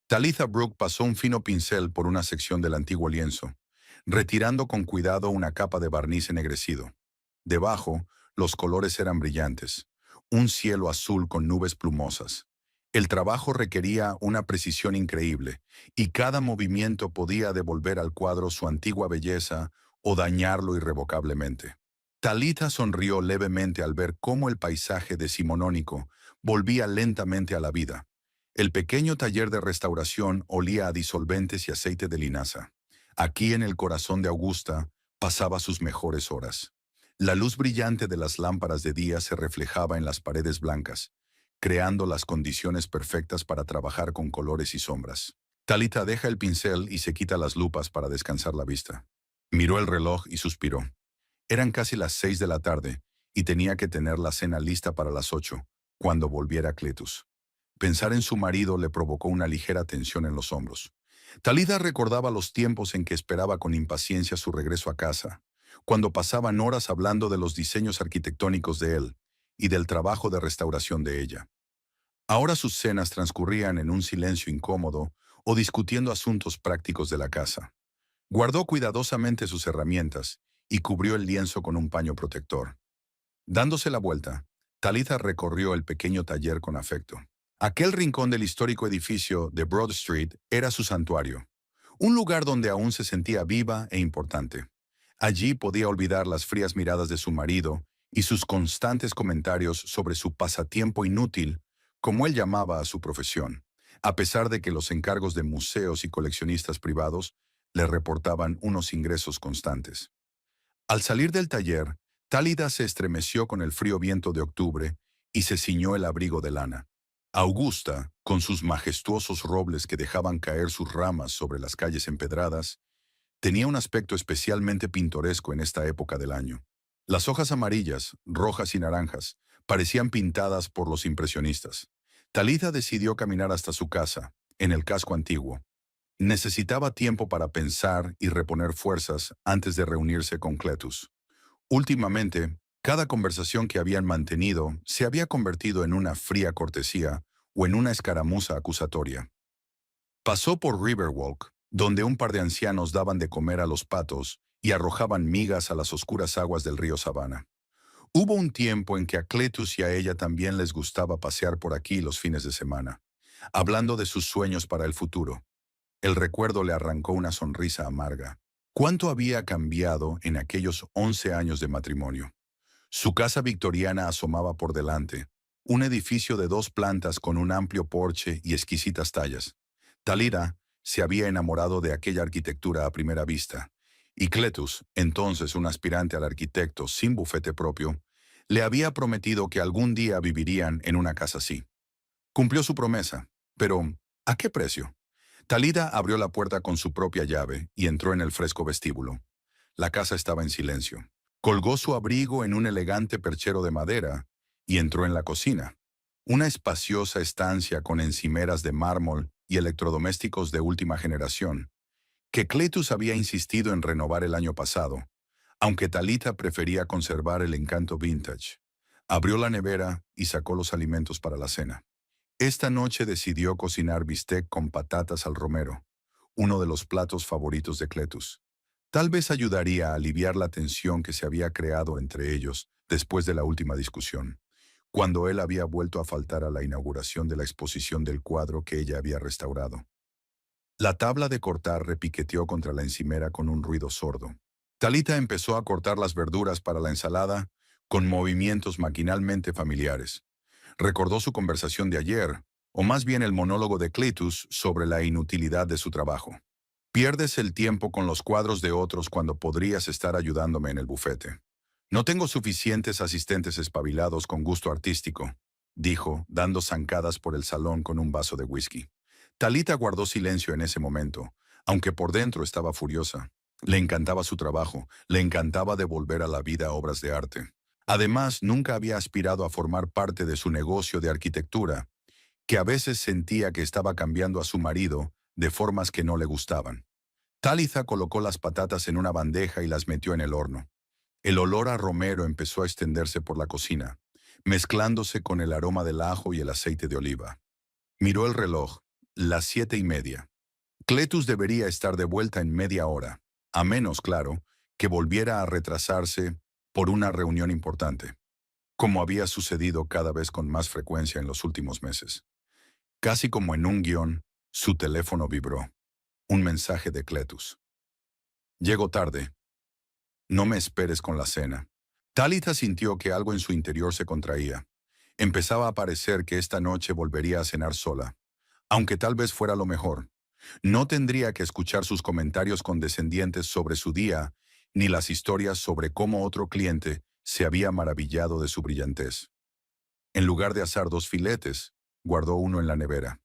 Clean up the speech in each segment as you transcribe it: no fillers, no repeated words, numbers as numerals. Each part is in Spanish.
Talitha Brooke pasó un fino pincel por una sección del antiguo lienzo, retirando con cuidado una capa de barniz ennegrecido. Debajo, los colores eran brillantes, un cielo azul con nubes plumosas. El trabajo requería una precisión increíble, y cada movimiento podía devolver al cuadro su antigua belleza o dañarlo irrevocablemente. Talitha sonrió levemente al ver cómo el paisaje decimonónico volvía lentamente a la vida. El pequeño taller de restauración olía a disolventes y aceite de linaza. Aquí en el corazón de Augusta pasaba sus mejores horas. La luz brillante de las lámparas de día se reflejaba en las paredes blancas, creando las condiciones perfectas para trabajar con colores y sombras. Talita deja el pincel y se quita las lupas para descansar la vista. Miró el reloj y suspiró. Eran casi las 6 de la tarde y tenía que tener la cena lista para las 8, cuando volviera Cletus. Pensar en su marido le provocó una ligera tensión en los hombros. Talida recordaba los tiempos en que esperaba con impaciencia su regreso a casa, cuando pasaban horas hablando de los diseños arquitectónicos de él y del trabajo de restauración de ella. Ahora sus cenas transcurrían en un silencio incómodo o discutiendo asuntos prácticos de la casa. Guardó cuidadosamente sus herramientas y cubrió el lienzo con un paño protector. Dándose la vuelta, Talitha recorrió el pequeño taller con afecto. Aquel rincón del histórico edificio de Broad Street era su santuario, un lugar donde aún se sentía viva e importante. Allí podía olvidar las frías miradas de su marido y sus constantes comentarios sobre su pasatiempo inútil, como él llamaba a su profesión, a pesar de que los encargos de museos y coleccionistas privados le reportaban unos ingresos constantes. Al salir del taller, Tálida se estremeció con el frío viento de octubre y se ciñó el abrigo de lana. Augusta, con sus majestuosos robles que dejaban caer sus ramas sobre las calles empedradas, tenía un aspecto especialmente pintoresco en esta época del año. Las hojas amarillas, rojas y naranjas parecían pintadas por los impresionistas. Talitha decidió caminar hasta su casa, en el casco antiguo. Necesitaba tiempo para pensar y reponer fuerzas antes de reunirse con Cletus. Últimamente, cada conversación que habían mantenido se había convertido en una fría cortesía o en una escaramuza acusatoria. Pasó por Riverwalk, donde un par de ancianos daban de comer a los patos y arrojaban migas a las oscuras aguas del río Savannah. Hubo un tiempo en que a Cletus y a ella también les gustaba pasear por aquí los fines de semana, hablando de sus sueños para el futuro. El recuerdo le arrancó una sonrisa amarga. ¿Cuánto había cambiado en aquellos 11 años de matrimonio? Su casa victoriana asomaba por delante, un edificio de 2 plantas con un amplio porche y exquisitas tallas. Talida se había enamorado de aquella arquitectura a primera vista, y Cletus, entonces un aspirante al arquitecto sin bufete propio, le había prometido que algún día vivirían en una casa así. Cumplió su promesa, pero ¿a qué precio? Talida abrió la puerta con su propia llave y entró en el fresco vestíbulo. La casa estaba en silencio. Colgó su abrigo en un elegante perchero de madera y entró en la cocina. Una espaciosa estancia con encimeras de mármol y electrodomésticos de última generación, que Cletus había insistido en renovar el año pasado, aunque Talita prefería conservar el encanto vintage. Abrió la nevera y sacó los alimentos para la cena. Esta noche decidió cocinar bistec con patatas al romero, uno de los platos favoritos de Cletus. Tal vez ayudaría a aliviar la tensión que se había creado entre ellos después de la última discusión, cuando él había vuelto a faltar a la inauguración de la exposición del cuadro que ella había restaurado. La tabla de cortar repiqueteó contra la encimera con un ruido sordo. Talita empezó a cortar las verduras para la ensalada con movimientos maquinalmente familiares. Recordó su conversación de ayer, o más bien el monólogo de Cletus sobre la inutilidad de su trabajo. Pierdes el tiempo con los cuadros de otros cuando podrías estar ayudándome en el bufete. No tengo suficientes asistentes espabilados con gusto artístico, dijo, dando zancadas por el salón con un vaso de whisky. Talita guardó silencio en ese momento, aunque por dentro estaba furiosa. Le encantaba su trabajo, le encantaba devolver a la vida obras de arte. Además, nunca había aspirado a formar parte de su negocio de arquitectura, que a veces sentía que estaba cambiando a su marido de formas que no le gustaban. Talitha colocó las patatas en una bandeja y las metió en el horno. El olor a romero empezó a extenderse por la cocina, mezclándose con el aroma del ajo y el aceite de oliva. Miró el reloj. Las 7:30. Cletus debería estar de vuelta en media hora, a menos, claro, que volviera a retrasarse por una reunión importante, como había sucedido cada vez con más frecuencia en los últimos meses. Casi como en un guión, su teléfono vibró. Un mensaje de Cletus. Llego tarde. No me esperes con la cena. Talitha sintió que algo en su interior se contraía. Empezaba a parecer que esta noche volvería a cenar sola, aunque tal vez fuera lo mejor. No tendría que escuchar sus comentarios condescendientes sobre su día, ni las historias sobre cómo otro cliente se había maravillado de su brillantez. En lugar de asar 2 filetes, guardó uno en la nevera.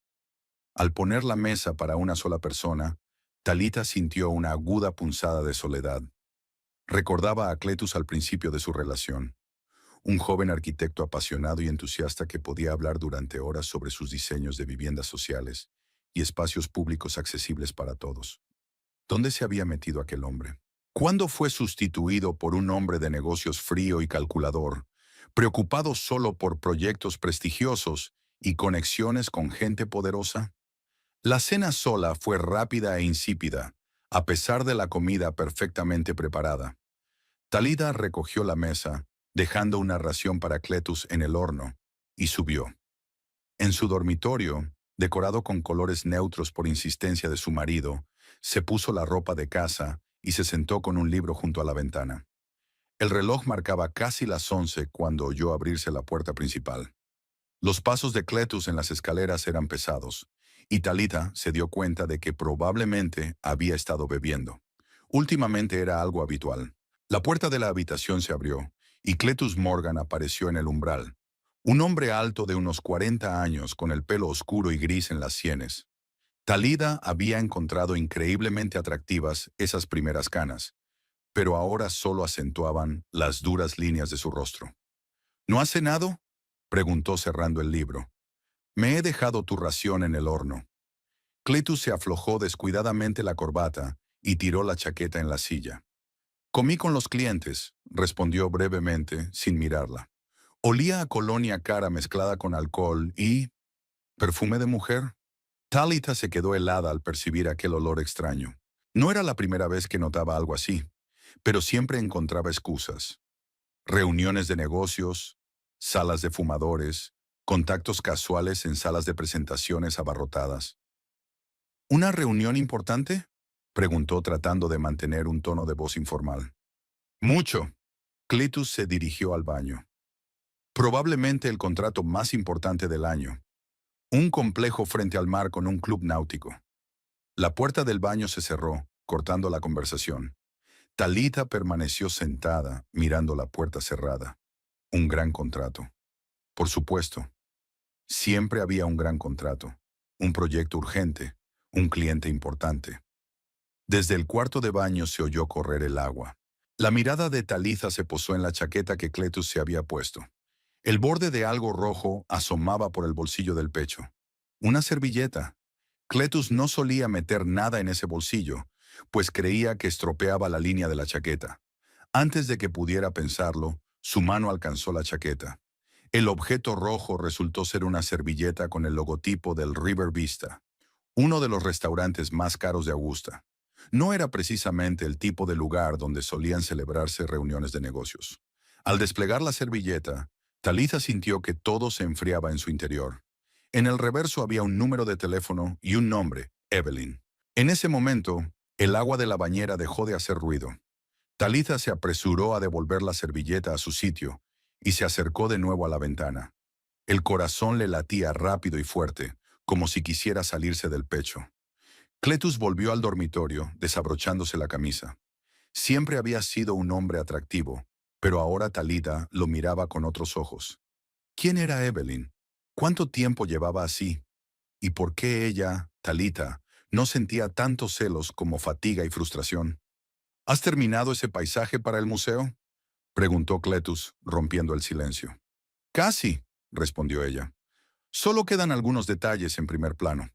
Al poner la mesa para una sola persona, Talitha sintió una aguda punzada de soledad. Recordaba a Cletus al principio de su relación, un joven arquitecto apasionado y entusiasta que podía hablar durante horas sobre sus diseños de viviendas sociales y espacios públicos accesibles para todos. ¿Dónde se había metido aquel hombre? ¿Cuándo fue sustituido por un hombre de negocios frío y calculador, preocupado solo por proyectos prestigiosos y conexiones con gente poderosa? La cena sola fue rápida e insípida, a pesar de la comida perfectamente preparada. Talitha recogió la mesa, dejando una ración para Cletus en el horno, y subió. En su dormitorio, decorado con colores neutros por insistencia de su marido, se puso la ropa de casa y se sentó con un libro junto a la ventana. El reloj marcaba casi las 11 cuando oyó abrirse la puerta principal. Los pasos de Cletus en las escaleras eran pesados, y Talitha se dio cuenta de que probablemente había estado bebiendo. Últimamente era algo habitual. La puerta de la habitación se abrió, y Cletus Morgan apareció en el umbral. Un hombre alto de unos 40 años con el pelo oscuro y gris en las sienes. Talitha había encontrado increíblemente atractivas esas primeras canas, pero ahora solo acentuaban las duras líneas de su rostro. ¿No has cenado?, preguntó cerrando el libro. Me he dejado tu ración en el horno. Cletus se aflojó descuidadamente la corbata y tiró la chaqueta en la silla. Comí con los clientes, respondió brevemente, sin mirarla. Olía a colonia cara mezclada con alcohol y... ¿perfume de mujer? Talitha se quedó helada al percibir aquel olor extraño. No era la primera vez que notaba algo así, pero siempre encontraba excusas. Reuniones de negocios, salas de fumadores, contactos casuales en salas de presentaciones abarrotadas. ¿Una reunión importante?, preguntó tratando de mantener un tono de voz informal. Mucho. Cletus se dirigió al baño. Probablemente el contrato más importante del año. Un complejo frente al mar con un club náutico. La puerta del baño se cerró, cortando la conversación. Talitha permaneció sentada, mirando la puerta cerrada. Un gran contrato. Por supuesto. Siempre había un gran contrato. Un proyecto urgente. Un cliente importante. Desde el cuarto de baño se oyó correr el agua. La mirada de Talitha se posó en la chaqueta que Cletus se había puesto. El borde de algo rojo asomaba por el bolsillo del pecho. Una servilleta. Cletus no solía meter nada en ese bolsillo, pues creía que estropeaba la línea de la chaqueta. Antes de que pudiera pensarlo, su mano alcanzó la chaqueta. El objeto rojo resultó ser una servilleta con el logotipo del River Vista, uno de los restaurantes más caros de Augusta. No era precisamente el tipo de lugar donde solían celebrarse reuniones de negocios. Al desplegar la servilleta, Talitha sintió que todo se enfriaba en su interior. En el reverso había un número de teléfono y un nombre, Evelyn. En ese momento, el agua de la bañera dejó de hacer ruido. Talitha se apresuró a devolver la servilleta a su sitio y se acercó de nuevo a la ventana. El corazón le latía rápido y fuerte, como si quisiera salirse del pecho. Cletus volvió al dormitorio, desabrochándose la camisa. Siempre había sido un hombre atractivo, pero ahora Talitha lo miraba con otros ojos. ¿Quién era Evelyn? ¿Cuánto tiempo llevaba así? ¿Y por qué ella, Talitha, no sentía tantos celos como fatiga y frustración? ¿Has terminado ese paisaje para el museo?, preguntó Cletus, rompiendo el silencio. Casi, respondió ella. Solo quedan algunos detalles en primer plano.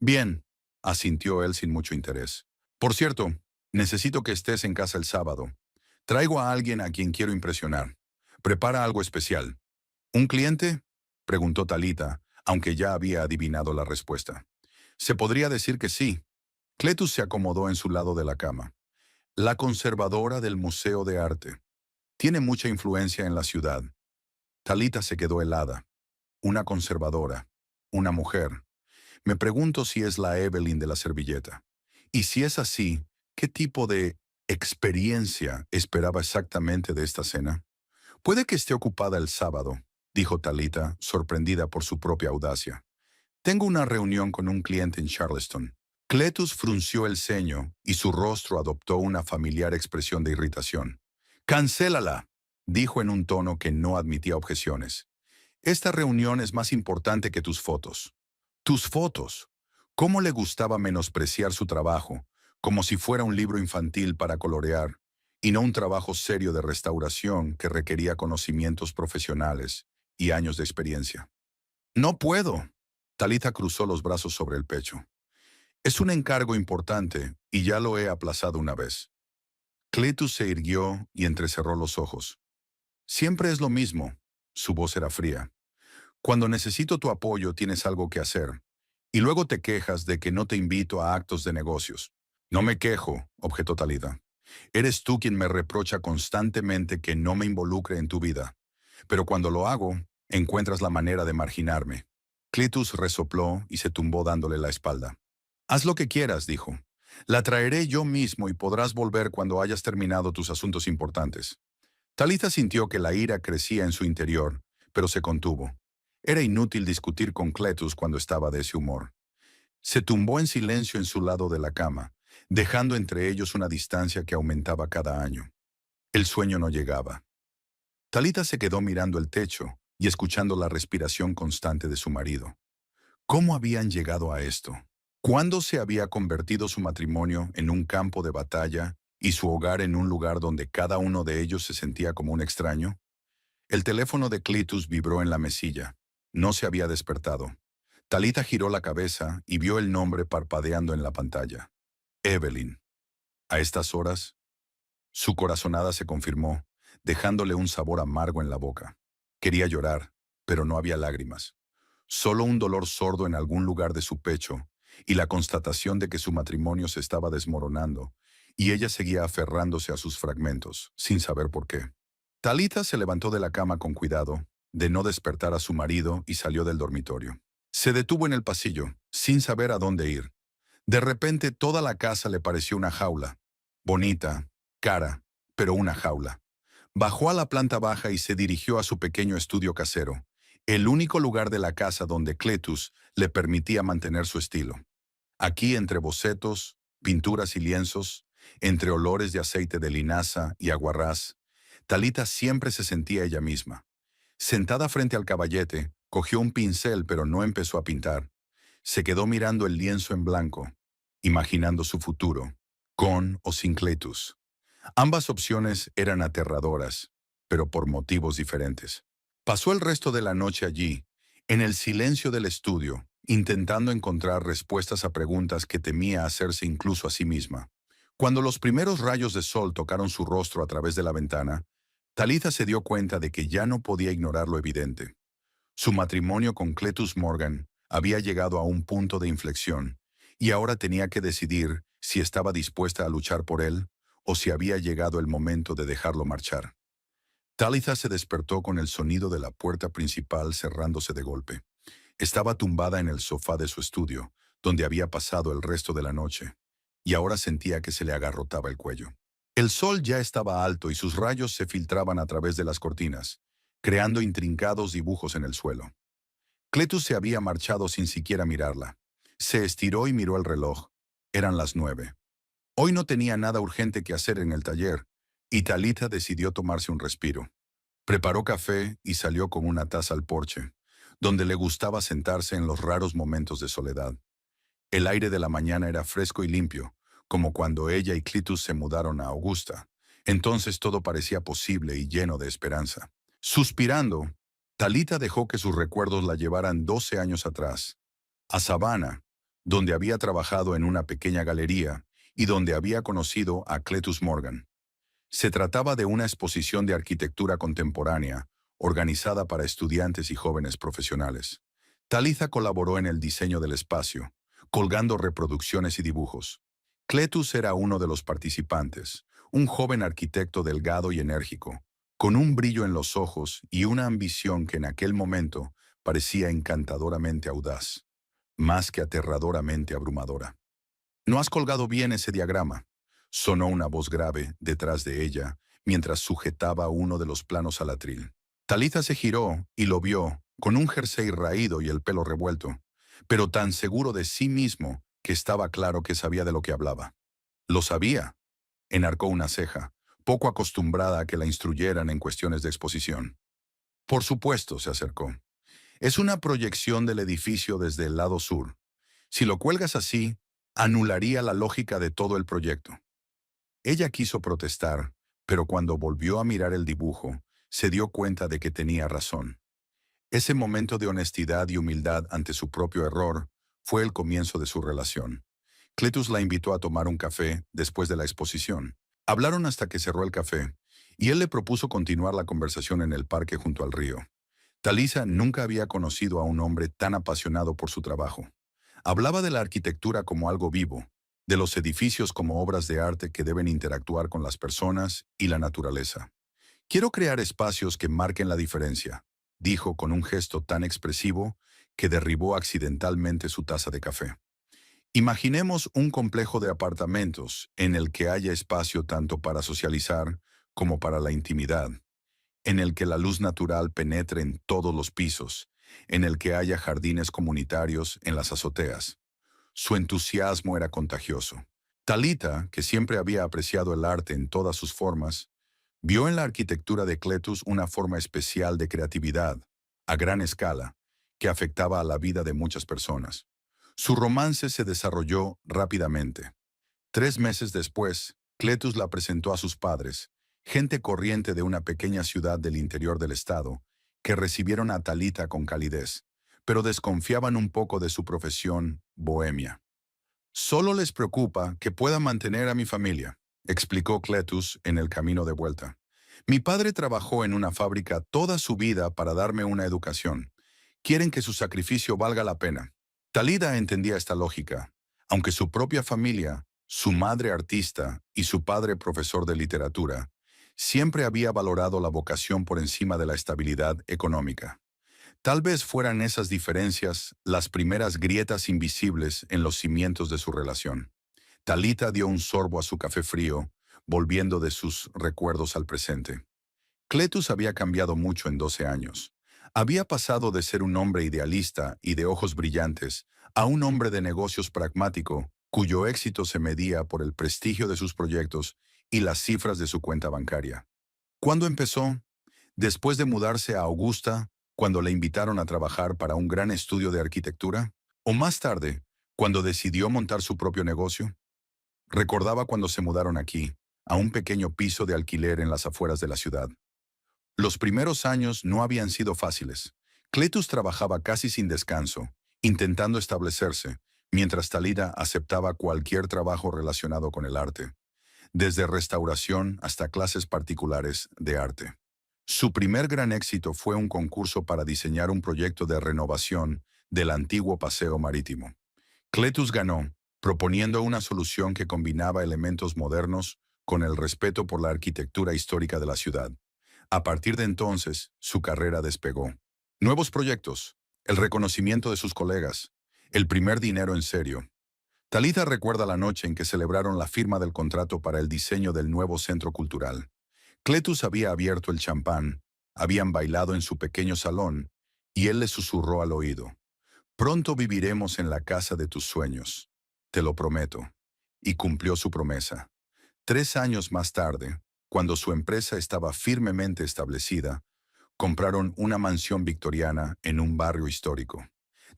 Bien, asintió él sin mucho interés. Por cierto, necesito que estés en casa el sábado. Traigo a alguien a quien quiero impresionar. Prepara algo especial. ¿Un cliente?, preguntó Talitha, aunque ya había adivinado la respuesta. Se podría decir que sí. Cletus se acomodó en su lado de la cama. La conservadora del Museo de Arte. Tiene mucha influencia en la ciudad. Talita se quedó helada. Una conservadora. Una mujer. Me pregunto si es la Evelyn de la servilleta. Y si es así, ¿qué tipo de experiencia esperaba exactamente de esta cena? Puede que esté ocupada el sábado, dijo Talita, sorprendida por su propia audacia. Tengo una reunión con un cliente en Charleston. Cletus frunció el ceño y su rostro adoptó una familiar expresión de irritación. «Cancélala», dijo en un tono que no admitía objeciones. «Esta reunión es más importante que tus fotos». «¿Tus fotos?» ¿Cómo le gustaba menospreciar su trabajo, como si fuera un libro infantil para colorear, y no un trabajo serio de restauración que requería conocimientos profesionales y años de experiencia? «No puedo». Talitha cruzó los brazos sobre el pecho. «Es un encargo importante y ya lo he aplazado una vez». Cletus se irguió y entrecerró los ojos. «Siempre es lo mismo». Su voz era fría. «Cuando necesito tu apoyo tienes algo que hacer. Y luego te quejas de que no te invito a actos de negocios». «No me quejo», objetó Talitha. «Eres tú quien me reprocha constantemente que no me involucre en tu vida. Pero cuando lo hago, encuentras la manera de marginarme». Cletus resopló y se tumbó dándole la espalda. «Haz lo que quieras», dijo. «La traeré yo mismo y podrás volver cuando hayas terminado tus asuntos importantes». Talitha sintió que la ira crecía en su interior, pero se contuvo. Era inútil discutir con Cletus cuando estaba de ese humor. Se tumbó en silencio en su lado de la cama, dejando entre ellos una distancia que aumentaba cada año. El sueño no llegaba. Talitha se quedó mirando el techo y escuchando la respiración constante de su marido. ¿Cómo habían llegado a esto? ¿Cuándo se había convertido su matrimonio en un campo de batalla y su hogar en un lugar donde cada uno de ellos se sentía como un extraño? El teléfono de Cletus vibró en la mesilla. No se había despertado. Talitha giró la cabeza y vio el nombre parpadeando en la pantalla. Evelyn. A estas horas, su corazonada se confirmó, dejándole un sabor amargo en la boca. Quería llorar, pero no había lágrimas. Solo un dolor sordo en algún lugar de su pecho y la constatación de que su matrimonio se estaba desmoronando y ella seguía aferrándose a sus fragmentos, sin saber por qué. Talitha se levantó de la cama con cuidado, de no despertar a su marido, y salió del dormitorio. Se detuvo en el pasillo, sin saber a dónde ir. De repente toda la casa le pareció una jaula. Bonita, cara, pero una jaula. Bajó a la planta baja y se dirigió a su pequeño estudio casero, el único lugar de la casa donde Cletus le permitía mantener su estilo. Aquí, entre bocetos, pinturas y lienzos, entre olores de aceite de linaza y aguarrás, Talitha siempre se sentía ella misma. Sentada frente al caballete, cogió un pincel pero no empezó a pintar. Se quedó mirando el lienzo en blanco, imaginando su futuro, con o sin Cletus. Ambas opciones eran aterradoras, pero por motivos diferentes. Pasó el resto de la noche allí, en el silencio del estudio, intentando encontrar respuestas a preguntas que temía hacerse incluso a sí misma. Cuando los primeros rayos de sol tocaron su rostro a través de la ventana, Talitha se dio cuenta de que ya no podía ignorar lo evidente. Su matrimonio con Cletus Morgan había llegado a un punto de inflexión, y ahora tenía que decidir si estaba dispuesta a luchar por él o si había llegado el momento de dejarlo marchar. Talitha se despertó con el sonido de la puerta principal cerrándose de golpe. Estaba tumbada en el sofá de su estudio, donde había pasado el resto de la noche, y ahora sentía que se le agarrotaba el cuello. El sol ya estaba alto y sus rayos se filtraban a través de las cortinas, creando intrincados dibujos en el suelo. Cletus se había marchado sin siquiera mirarla. Se estiró y miró el reloj. Eran las 9. Hoy no tenía nada urgente que hacer en el taller, y Talitha decidió tomarse un respiro. Preparó café y salió con una taza al porche, donde le gustaba sentarse en los raros momentos de soledad. El aire de la mañana era fresco y limpio, como cuando ella y Cletus se mudaron a Augusta. Entonces todo parecía posible y lleno de esperanza. Suspirando, Talitha dejó que sus recuerdos la llevaran 12 años atrás, a Savannah, donde había trabajado en una pequeña galería y donde había conocido a Cletus Morgan. Se trataba de una exposición de arquitectura contemporánea, organizada para estudiantes y jóvenes profesionales. Talitha colaboró en el diseño del espacio, colgando reproducciones y dibujos. Cletus era uno de los participantes, un joven arquitecto delgado y enérgico, con un brillo en los ojos y una ambición que en aquel momento parecía encantadoramente audaz, más que aterradoramente abrumadora. «No has colgado bien ese diagrama», sonó una voz grave detrás de ella mientras sujetaba uno de los planos al atril. Talitha se giró y lo vio, con un jersey raído y el pelo revuelto, pero tan seguro de sí mismo que estaba claro que sabía de lo que hablaba. «Lo sabía», enarcó una ceja, poco acostumbrada a que la instruyeran en cuestiones de exposición. «Por supuesto», se acercó. «Es una proyección del edificio desde el lado sur. Si lo cuelgas así, anularía la lógica de todo el proyecto». Ella quiso protestar, pero cuando volvió a mirar el dibujo, se dio cuenta de que tenía razón. Ese momento de honestidad y humildad ante su propio error fue el comienzo de su relación. Cletus la invitó a tomar un café después de la exposición. Hablaron hasta que cerró el café, y él le propuso continuar la conversación en el parque junto al río. Talitha nunca había conocido a un hombre tan apasionado por su trabajo. Hablaba de la arquitectura como algo vivo, de los edificios como obras de arte que deben interactuar con las personas y la naturaleza. «Quiero crear espacios que marquen la diferencia», dijo con un gesto tan expresivo que derribó accidentalmente su taza de café. «Imaginemos un complejo de apartamentos en el que haya espacio tanto para socializar como para la intimidad, en el que la luz natural penetre en todos los pisos, en el que haya jardines comunitarios en las azoteas». Su entusiasmo era contagioso. Talitha, que siempre había apreciado el arte en todas sus formas, vio en la arquitectura de Cletus una forma especial de creatividad, a gran escala, que afectaba a la vida de muchas personas. Su romance se desarrolló rápidamente. 3 meses después, Cletus la presentó a sus padres, gente corriente de una pequeña ciudad del interior del estado, que recibieron a Talitha con calidez, pero desconfiaban un poco de su profesión bohemia. «Solo les preocupa que pueda mantener a mi familia», explicó Cletus en el camino de vuelta. «Mi padre trabajó en una fábrica toda su vida para darme una educación. Quieren que su sacrificio valga la pena». Talitha entendía esta lógica, aunque su propia familia, su madre artista y su padre profesor de literatura, siempre había valorado la vocación por encima de la estabilidad económica. Tal vez fueran esas diferencias las primeras grietas invisibles en los cimientos de su relación. Talitha dio un sorbo a su café frío, volviendo de sus recuerdos al presente. Cletus había cambiado mucho en 12 años. Había pasado de ser un hombre idealista y de ojos brillantes a un hombre de negocios pragmático, cuyo éxito se medía por el prestigio de sus proyectos y las cifras de su cuenta bancaria. ¿Cuándo empezó? ¿Después de mudarse a Augusta, cuando le invitaron a trabajar para un gran estudio de arquitectura? ¿O más tarde, cuando decidió montar su propio negocio? Recordaba cuando se mudaron aquí, a un pequeño piso de alquiler en las afueras de la ciudad. Los primeros años no habían sido fáciles. Cletus trabajaba casi sin descanso, intentando establecerse, mientras Talitha aceptaba cualquier trabajo relacionado con el arte, desde restauración hasta clases particulares de arte. Su primer gran éxito fue un concurso para diseñar un proyecto de renovación del antiguo paseo marítimo. Cletus ganó, proponiendo una solución que combinaba elementos modernos con el respeto por la arquitectura histórica de la ciudad. A partir de entonces, su carrera despegó. Nuevos proyectos, el reconocimiento de sus colegas, el primer dinero en serio. Talitha recuerda la noche en que celebraron la firma del contrato para el diseño del nuevo centro cultural. Cletus había abierto el champán, habían bailado en su pequeño salón, y él le susurró al oído: «Pronto viviremos en la casa de tus sueños, te lo prometo». Y cumplió su promesa. 3 años más tarde, cuando su empresa estaba firmemente establecida, compraron una mansión victoriana en un barrio histórico.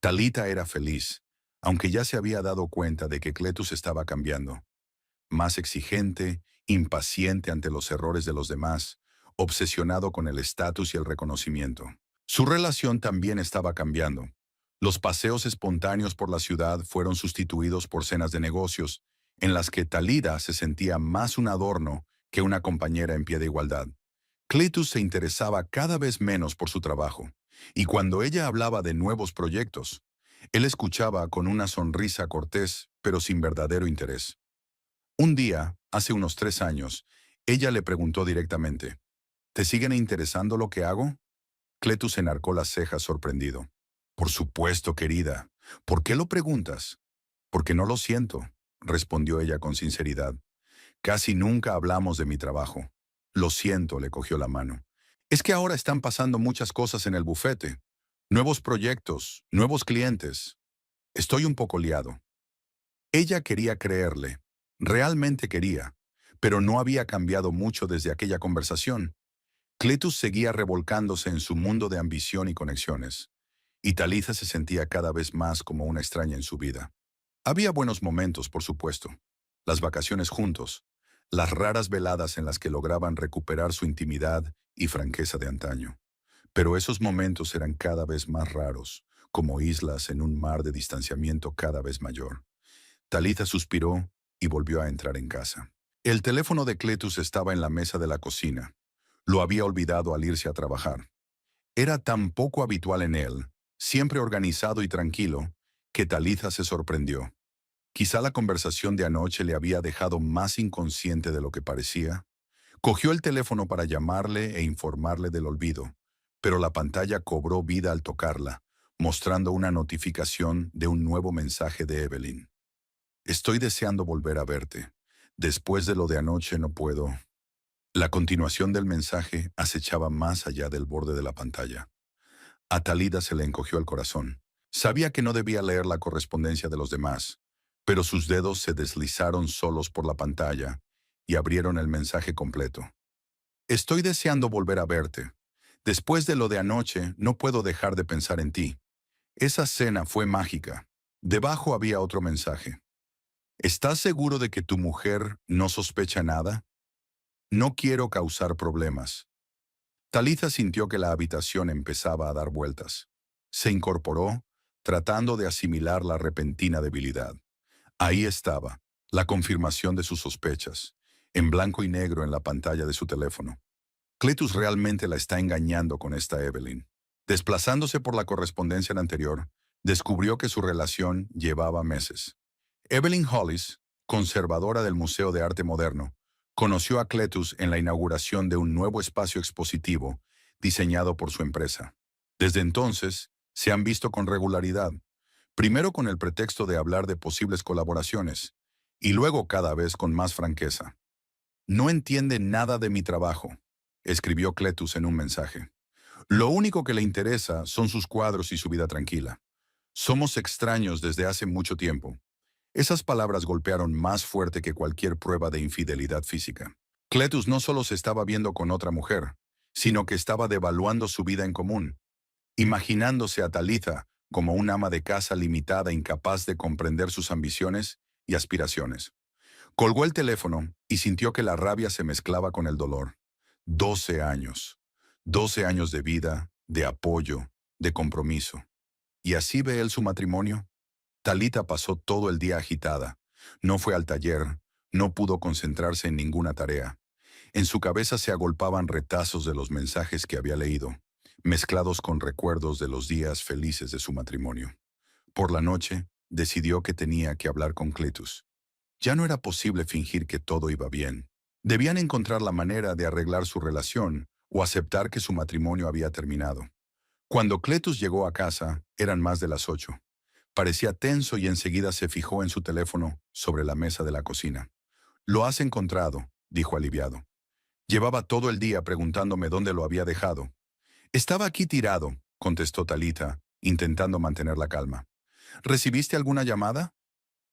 Talitha era feliz, aunque ya se había dado cuenta de que Cletus estaba cambiando. Más exigente, impaciente ante los errores de los demás, obsesionado con el estatus y el reconocimiento. Su relación también estaba cambiando. Los paseos espontáneos por la ciudad fueron sustituidos por cenas de negocios, en las que Talitha se sentía más un adorno que una compañera en pie de igualdad. Cletus se interesaba cada vez menos por su trabajo, y cuando ella hablaba de nuevos proyectos, Él escuchaba con una sonrisa cortés, pero sin verdadero interés. Un día, hace unos 3 años, ella le preguntó directamente, ¿te siguen interesando lo que hago? Cletus enarcó las cejas sorprendido. Por supuesto, querida. ¿Por qué lo preguntas? Porque no lo siento, respondió ella con sinceridad. Casi nunca hablamos de mi trabajo. Lo siento, le cogió la mano. Es que ahora están pasando muchas cosas en el bufete. Nuevos proyectos, nuevos clientes. Estoy un poco liado. Ella quería creerle. Realmente quería. Pero no había cambiado mucho desde aquella conversación. Cletus seguía revolcándose en su mundo de ambición y conexiones. Y Talitha se sentía cada vez más como una extraña en su vida. Había buenos momentos, por supuesto. Las vacaciones juntos, las raras veladas en las que lograban recuperar su intimidad y franqueza de antaño. Pero esos momentos eran cada vez más raros, como islas en un mar de distanciamiento cada vez mayor. Talitha suspiró y volvió a entrar en casa. El teléfono de Cletus estaba en la mesa de la cocina. Lo había olvidado al irse a trabajar. Era tan poco habitual en él, siempre organizado y tranquilo, que Talitha se sorprendió. Quizá la conversación de anoche le había dejado más inconsciente de lo que parecía. Cogió el teléfono para llamarle e informarle del olvido, pero la pantalla cobró vida al tocarla, mostrando una notificación de un nuevo mensaje de Evelyn. Estoy deseando volver a verte. Después de lo de anoche no puedo. La continuación del mensaje acechaba más allá del borde de la pantalla. A Talida se le encogió el corazón. Sabía que no debía leer la correspondencia de los demás, pero sus dedos se deslizaron solos por la pantalla y abrieron el mensaje completo. Estoy deseando volver a verte. Después de lo de anoche, no puedo dejar de pensar en ti. Esa cena fue mágica. Debajo había otro mensaje. ¿Estás seguro de que tu mujer no sospecha nada? No quiero causar problemas. Talitha sintió que la habitación empezaba a dar vueltas. Se incorporó, tratando de asimilar la repentina debilidad. Ahí estaba, la confirmación de sus sospechas, en blanco y negro en la pantalla de su teléfono. Cletus realmente la está engañando con esta Evelyn. Desplazándose por la correspondencia anterior, descubrió que su relación llevaba meses. Evelyn Hollis, conservadora del Museo de Arte Moderno, conoció a Cletus en la inauguración de un nuevo espacio expositivo diseñado por su empresa. Desde entonces, se han visto con regularidad, primero con el pretexto de hablar de posibles colaboraciones, y luego cada vez con más franqueza. No entiende nada de mi trabajo, escribió Cletus en un mensaje. Lo único que le interesa son sus cuadros y su vida tranquila. Somos extraños desde hace mucho tiempo. Esas palabras golpearon más fuerte que cualquier prueba de infidelidad física. Cletus no solo se estaba viendo con otra mujer, sino que estaba devaluando su vida en común, imaginándose a Talitha como una ama de casa limitada incapaz de comprender sus ambiciones y aspiraciones. Colgó el teléfono y sintió que la rabia se mezclaba con el dolor. 12 años. 12 años de vida, de apoyo, de compromiso. ¿Y así ve él su matrimonio? Talita pasó todo el día agitada. No fue al taller, no pudo concentrarse en ninguna tarea. En su cabeza se agolpaban retazos de los mensajes que había leído, mezclados con recuerdos de los días felices de su matrimonio. Por la noche, decidió que tenía que hablar con Cletus. Ya no era posible fingir que todo iba bien. Debían encontrar la manera de arreglar su relación o aceptar que su matrimonio había terminado. Cuando Cletus llegó a casa, eran más de las 8. Parecía tenso y enseguida se fijó en su teléfono sobre la mesa de la cocina. «Lo has encontrado», dijo aliviado. Llevaba todo el día preguntándome dónde lo había dejado. «Estaba aquí tirado», contestó Talita, intentando mantener la calma. «¿Recibiste alguna llamada?»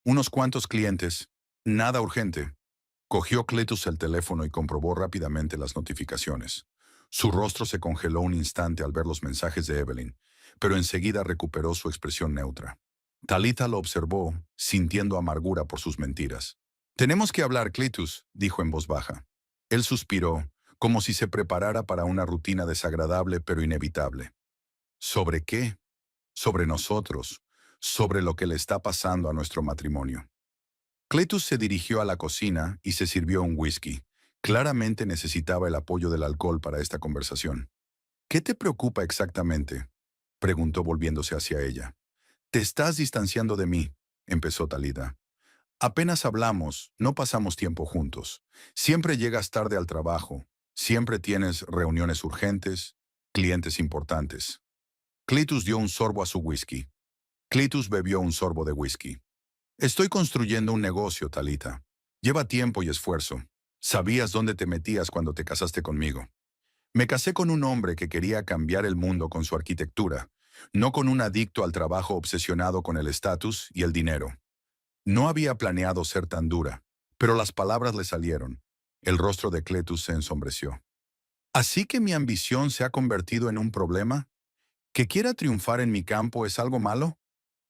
«Unos cuantos clientes. Nada urgente». Cogió Cletus el teléfono y comprobó rápidamente las notificaciones. Su rostro se congeló un instante al ver los mensajes de Evelyn, pero enseguida recuperó su expresión neutra. Talitha lo observó, sintiendo amargura por sus mentiras. «Tenemos que hablar, Cletus», dijo en voz baja. Él suspiró, como si se preparara para una rutina desagradable pero inevitable. ¿Sobre qué? Sobre nosotros, sobre lo que le está pasando a nuestro matrimonio. Cletus se dirigió a la cocina y se sirvió un whisky. Claramente necesitaba el apoyo del alcohol para esta conversación. «¿Qué te preocupa exactamente?», preguntó volviéndose hacia ella. Te estás distanciando de mí, empezó Talita. Apenas hablamos, no pasamos tiempo juntos. Siempre llegas tarde al trabajo, siempre tienes reuniones urgentes, clientes importantes. Cletus dio un sorbo a su whisky. Cletus bebió un sorbo de whisky. Estoy construyendo un negocio, Talita. Lleva tiempo y esfuerzo. Sabías dónde te metías cuando te casaste conmigo. Me casé con un hombre que quería cambiar el mundo con su arquitectura, no con un adicto al trabajo obsesionado con el estatus y el dinero. No había planeado ser tan dura, pero las palabras le salieron. El rostro de Cletus se ensombreció. ¿Así que mi ambición se ha convertido en un problema? ¿Que quiera triunfar en mi campo es algo malo?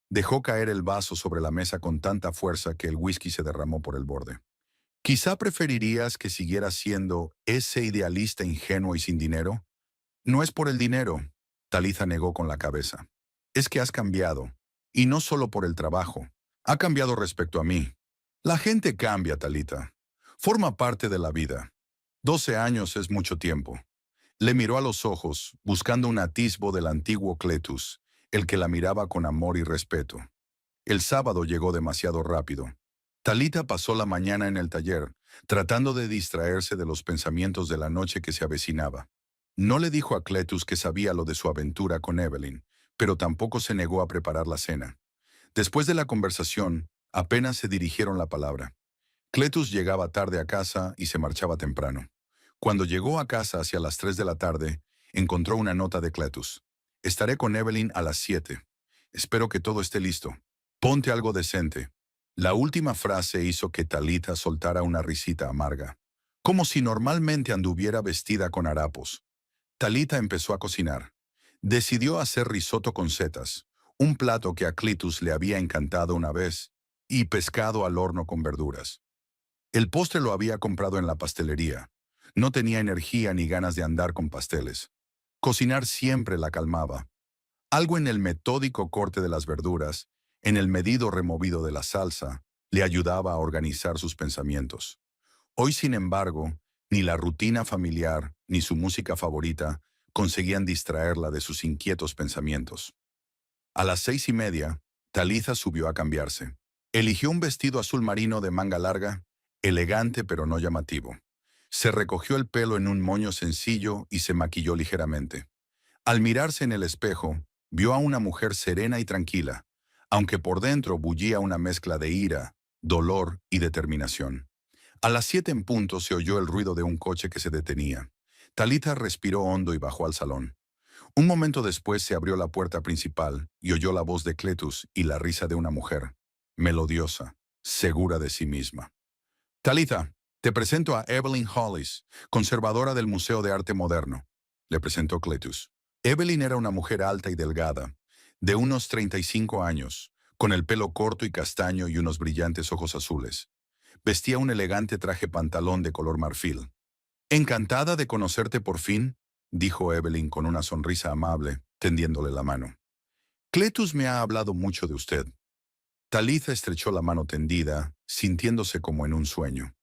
Dejó caer el vaso sobre la mesa con tanta fuerza que el whisky se derramó por el borde. Quizá preferirías que siguiera siendo ese idealista ingenuo y sin dinero. No es por el dinero, Talitha negó con la cabeza. Es que has cambiado, y no solo por el trabajo. Ha cambiado respecto a mí. La gente cambia, Talitha. Forma parte de la vida. 12 años es mucho tiempo. Le miró a los ojos, buscando un atisbo del antiguo Cletus, el que la miraba con amor y respeto. El sábado llegó demasiado rápido. Talita pasó la mañana en el taller, tratando de distraerse de los pensamientos de la noche que se avecinaba. No le dijo a Cletus que sabía lo de su aventura con Evelyn, pero tampoco se negó a preparar la cena. Después de la conversación, apenas se dirigieron la palabra. Cletus llegaba tarde a casa y se marchaba temprano. Cuando llegó a casa hacia las 3 de la tarde, encontró una nota de Cletus. Estaré con Evelyn a las 7. Espero que todo esté listo. Ponte algo decente. La última frase hizo que Talita soltara una risita amarga, como si normalmente anduviera vestida con harapos. Talita empezó a cocinar. Decidió hacer risotto con setas, un plato que a Cletus le había encantado una vez, y pescado al horno con verduras. El postre lo había comprado en la pastelería. No tenía energía ni ganas de andar con pasteles. Cocinar siempre la calmaba. Algo en el metódico corte de las verduras, en el medido removido de la salsa, le ayudaba a organizar sus pensamientos. Hoy, sin embargo, ni la rutina familiar ni su música favorita conseguían distraerla de sus inquietos pensamientos. A las 6:30, Talitha subió a cambiarse. Eligió un vestido azul marino de manga larga, elegante pero no llamativo. Se recogió el pelo en un moño sencillo y se maquilló ligeramente. Al mirarse en el espejo, vio a una mujer serena y tranquila, aunque por dentro bullía una mezcla de ira, dolor y determinación. A las 7 en punto se oyó el ruido de un coche que se detenía. Talitha respiró hondo y bajó al salón. Un momento después se abrió la puerta principal y oyó la voz de Cletus y la risa de una mujer, melodiosa, segura de sí misma. Talitha, te presento a Evelyn Hollis, conservadora del Museo de Arte Moderno, le presentó Cletus. Evelyn era una mujer alta y delgada, de unos 35 años, con el pelo corto y castaño y unos brillantes ojos azules. Vestía un elegante traje pantalón de color marfil. Encantada de conocerte por fin, dijo Evelyn con una sonrisa amable, tendiéndole la mano. Cletus me ha hablado mucho de usted. Talitha estrechó la mano tendida, sintiéndose como en un sueño.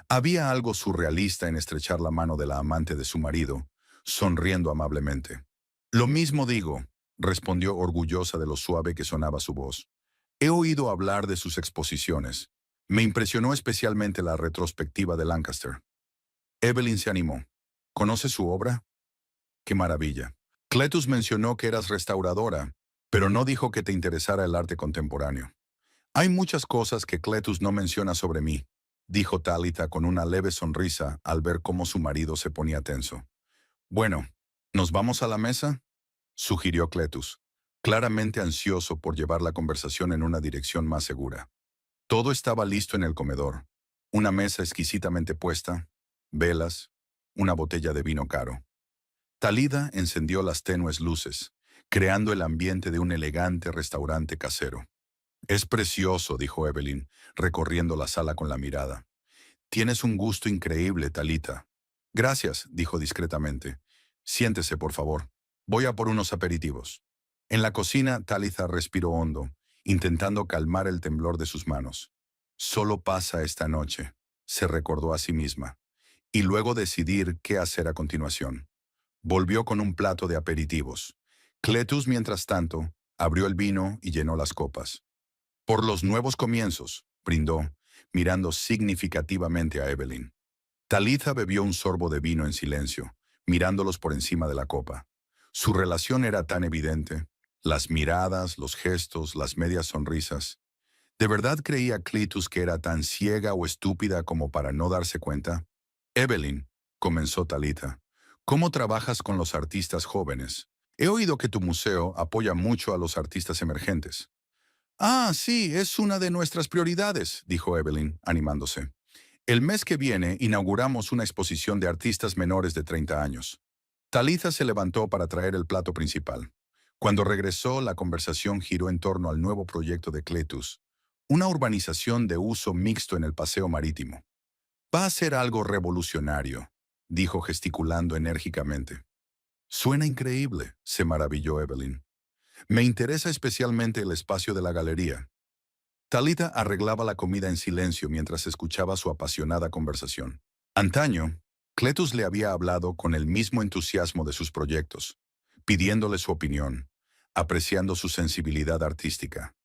Había algo surrealista en estrechar la mano de la amante de su marido, sonriendo amablemente. Lo mismo digo, respondió orgullosa de lo suave que sonaba su voz. He oído hablar de sus exposiciones. Me impresionó especialmente la retrospectiva de Lancaster. Evelyn se animó. ¿Conoce su obra? ¡Qué maravilla! Cletus mencionó que eras restauradora, pero no dijo que te interesara el arte contemporáneo. Hay muchas cosas que Cletus no menciona sobre mí, dijo Talitha con una leve sonrisa al ver cómo su marido se ponía tenso. Bueno, ¿nos vamos a la mesa?, sugirió Cletus, claramente ansioso por llevar la conversación en una dirección más segura. Todo estaba listo en el comedor. Una mesa exquisitamente puesta, velas, una botella de vino caro. Talida encendió las tenues luces, creando el ambiente de un elegante restaurante casero. Es precioso, dijo Evelyn, recorriendo la sala con la mirada. Tienes un gusto increíble, Talita. Gracias, dijo discretamente. Siéntese, por favor. Voy a por unos aperitivos. En la cocina, Talitha respiró hondo, intentando calmar el temblor de sus manos. Solo pasa esta noche, se recordó a sí misma, y luego decidir qué hacer a continuación. Volvió con un plato de aperitivos. Cletus, mientras tanto, Abrió el vino y llenó las copas. Por los nuevos comienzos, brindó, mirando significativamente a Evelyn. Talitha bebió un sorbo de vino en silencio, mirándolos por encima de la copa. Su relación era tan evidente. Las miradas, los gestos, las medias sonrisas. ¿De verdad creía Cletus que era tan ciega o estúpida como para no darse cuenta? Evelyn, comenzó Talitha, ¿cómo trabajas con los artistas jóvenes? He oído que tu museo apoya mucho a los artistas emergentes. Ah, sí, es una de nuestras prioridades, dijo Evelyn, animándose. El mes que viene inauguramos una exposición de artistas menores de 30 años. Talitha se levantó para traer el plato principal. Cuando regresó, la conversación giró en torno al nuevo proyecto de Cletus, una urbanización de uso mixto en el paseo marítimo. Va a ser algo revolucionario, dijo gesticulando enérgicamente. Suena increíble, se maravilló Evelyn. Me interesa especialmente el espacio de la galería. Talitha arreglaba la comida en silencio mientras escuchaba su apasionada conversación. Antaño, Cletus le había hablado con el mismo entusiasmo de sus proyectos, pidiéndole su opinión, apreciando su sensibilidad artística.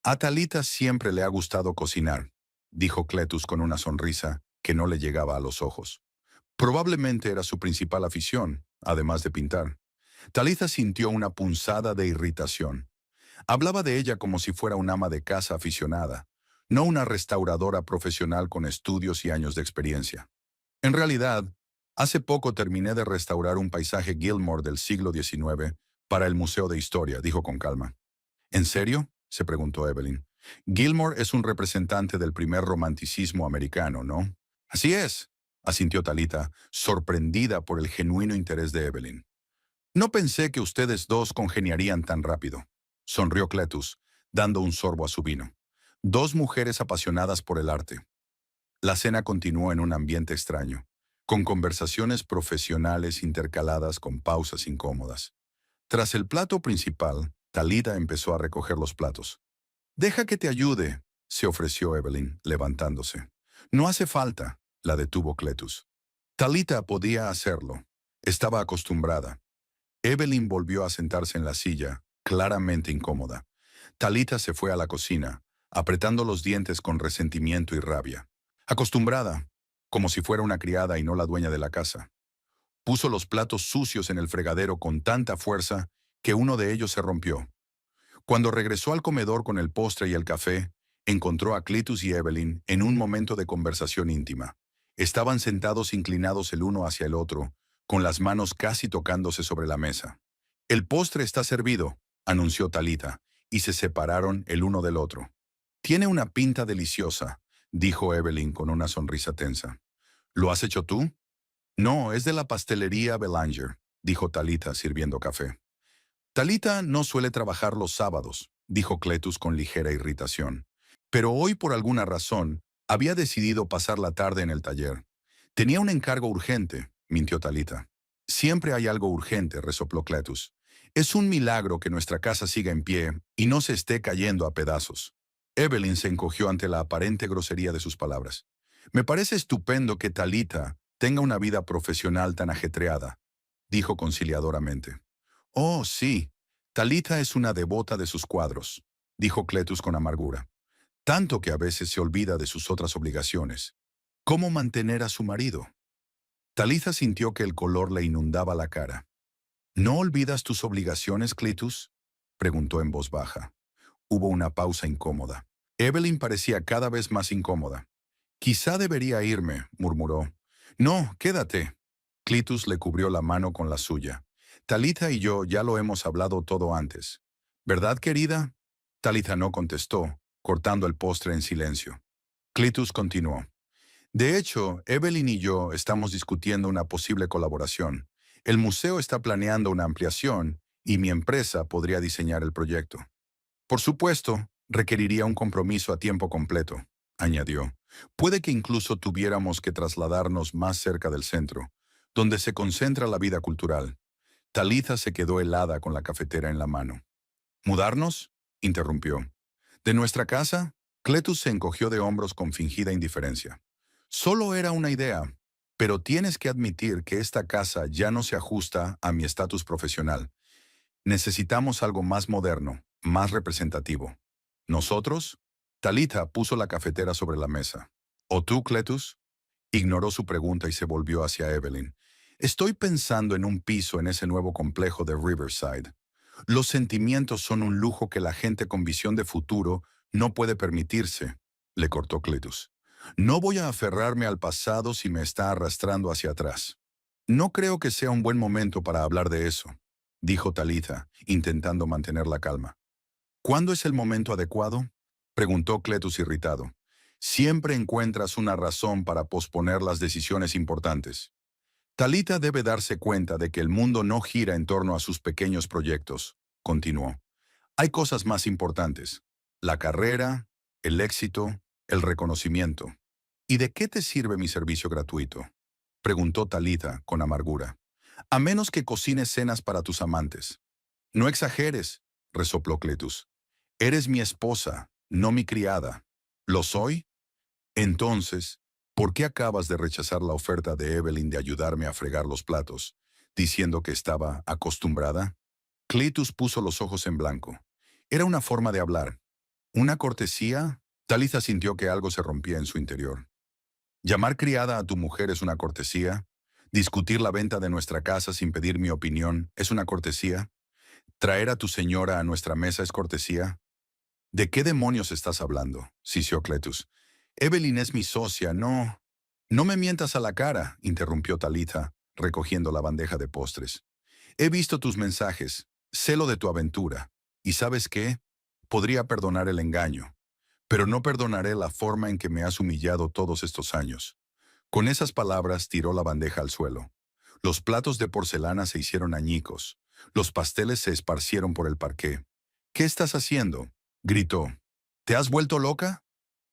A Talitha siempre le ha gustado cocinar, dijo Cletus con una sonrisa que no le llegaba a los ojos. Probablemente era su principal afición, además de pintar. Talitha sintió una punzada de irritación. Hablaba de ella como si fuera una ama de casa aficionada, no una restauradora profesional con estudios y años de experiencia. En realidad, hace poco terminé de restaurar un paisaje Gilmore del siglo XIX para el Museo de Historia, dijo con calma. ¿En serio?, se preguntó Evelyn. Gilmore es un representante del primer romanticismo americano, ¿no? Así es, asintió Talitha, sorprendida por el genuino interés de Evelyn. No pensé que ustedes dos congeniarían tan rápido, sonrió Cletus, dando un sorbo a su vino. Dos mujeres apasionadas por el arte. La cena continuó en un ambiente extraño, con conversaciones profesionales intercaladas con pausas incómodas. Tras el plato principal, Talitha empezó a recoger los platos. Deja que te ayude, se ofreció Evelyn, levantándose. No hace falta, la detuvo Cletus. Talitha podía hacerlo. Estaba acostumbrada. Evelyn volvió a sentarse en la silla, claramente incómoda. Talitha se fue a la cocina, apretando los dientes con resentimiento y rabia. Acostumbrada, como si fuera una criada y no la dueña de la casa. Puso los platos sucios en el fregadero con tanta fuerza que uno de ellos se rompió. Cuando regresó al comedor con el postre y el café, encontró a Cletus y Evelyn en un momento de conversación íntima. Estaban sentados inclinados el uno hacia el otro, con las manos casi tocándose sobre la mesa. El postre está servido, anunció Talitha, y se separaron el uno del otro. Tiene una pinta deliciosa, dijo Evelyn con una sonrisa tensa. ¿Lo has hecho tú? No, es de la pastelería Belanger, dijo Talitha sirviendo café. Talitha no suele trabajar los sábados, dijo Cletus con ligera irritación. Pero hoy, por alguna razón, había decidido pasar la tarde en el taller. Tenía un encargo urgente, mintió Talitha. Siempre hay algo urgente, resopló Cletus. Es un milagro que nuestra casa siga en pie y no se esté cayendo a pedazos. Evelyn se encogió ante la aparente grosería de sus palabras. Me parece estupendo que Talitha tenga una vida profesional tan ajetreada, dijo conciliadoramente. Oh, sí, Talitha es una devota de sus cuadros, dijo Cletus con amargura. Tanto que a veces se olvida de sus otras obligaciones. ¿Cómo mantener a su marido? Talitha sintió que el color le inundaba la cara. ¿No olvidas tus obligaciones, Cletus?, preguntó en voz baja. Hubo una pausa incómoda. Evelyn parecía cada vez más incómoda. Quizá debería irme, murmuró. No, quédate. Cletus le cubrió la mano con la suya. Talitha y yo ya lo hemos hablado todo antes. ¿Verdad, querida? Talitha no contestó, cortando el postre en silencio. Cletus continuó. De hecho, Evelyn y yo estamos discutiendo una posible colaboración. El museo está planeando una ampliación y mi empresa podría diseñar el proyecto. Por supuesto, requeriría un compromiso a tiempo completo, añadió. Puede que incluso tuviéramos que trasladarnos más cerca del centro, donde se concentra la vida cultural. Talitha se quedó helada con la cafetera en la mano. ¿Mudarnos?, interrumpió. ¿De nuestra casa? Cletus se encogió de hombros con fingida indiferencia. Solo era una idea, pero tienes que admitir que esta casa ya no se ajusta a mi estatus profesional. Necesitamos algo más moderno, más representativo. ¿Nosotros? Talitha puso la cafetera sobre la mesa. ¿O tú, Cletus? Ignoró su pregunta y se volvió hacia Evelyn. Estoy pensando en un piso en ese nuevo complejo de Riverside. Los sentimientos son un lujo que la gente con visión de futuro no puede permitirse, le cortó Cletus. No voy a aferrarme al pasado si me está arrastrando hacia atrás. No creo que sea un buen momento para hablar de eso, dijo Talitha, intentando mantener la calma. ¿Cuándo es el momento adecuado? Preguntó Cletus irritado. Siempre encuentras una razón para posponer las decisiones importantes. Talitha debe darse cuenta de que el mundo no gira en torno a sus pequeños proyectos, continuó. Hay cosas más importantes. La carrera, el éxito, el reconocimiento. ¿Y de qué te sirve mi servicio gratuito? Preguntó Talitha con amargura. A menos que cocines cenas para tus amantes. No exageres, resopló Cletus. Eres mi esposa, no mi criada. ¿Lo soy? Entonces, ¿por qué acabas de rechazar la oferta de Evelyn de ayudarme a fregar los platos, diciendo que estaba acostumbrada? Cletus puso los ojos en blanco. Era una forma de hablar. ¿Una cortesía? Talitha sintió que algo se rompía en su interior. ¿Llamar criada a tu mujer es una cortesía? ¿Discutir la venta de nuestra casa sin pedir mi opinión es una cortesía? ¿Traer a tu señora a nuestra mesa es cortesía? ¿De qué demonios estás hablando? Sisió Cletus. Evelyn es mi socia, no. No me mientas a la cara, interrumpió Talitha, recogiendo la bandeja de postres. He visto tus mensajes, sé lo de tu aventura, y ¿sabes qué? Podría perdonar el engaño, pero no perdonaré la forma en que me has humillado todos estos años. Con esas palabras tiró la bandeja al suelo. Los platos de porcelana se hicieron añicos. Los pasteles se esparcieron por el parqué. ¿Qué estás haciendo? Gritó. ¿Te has vuelto loca?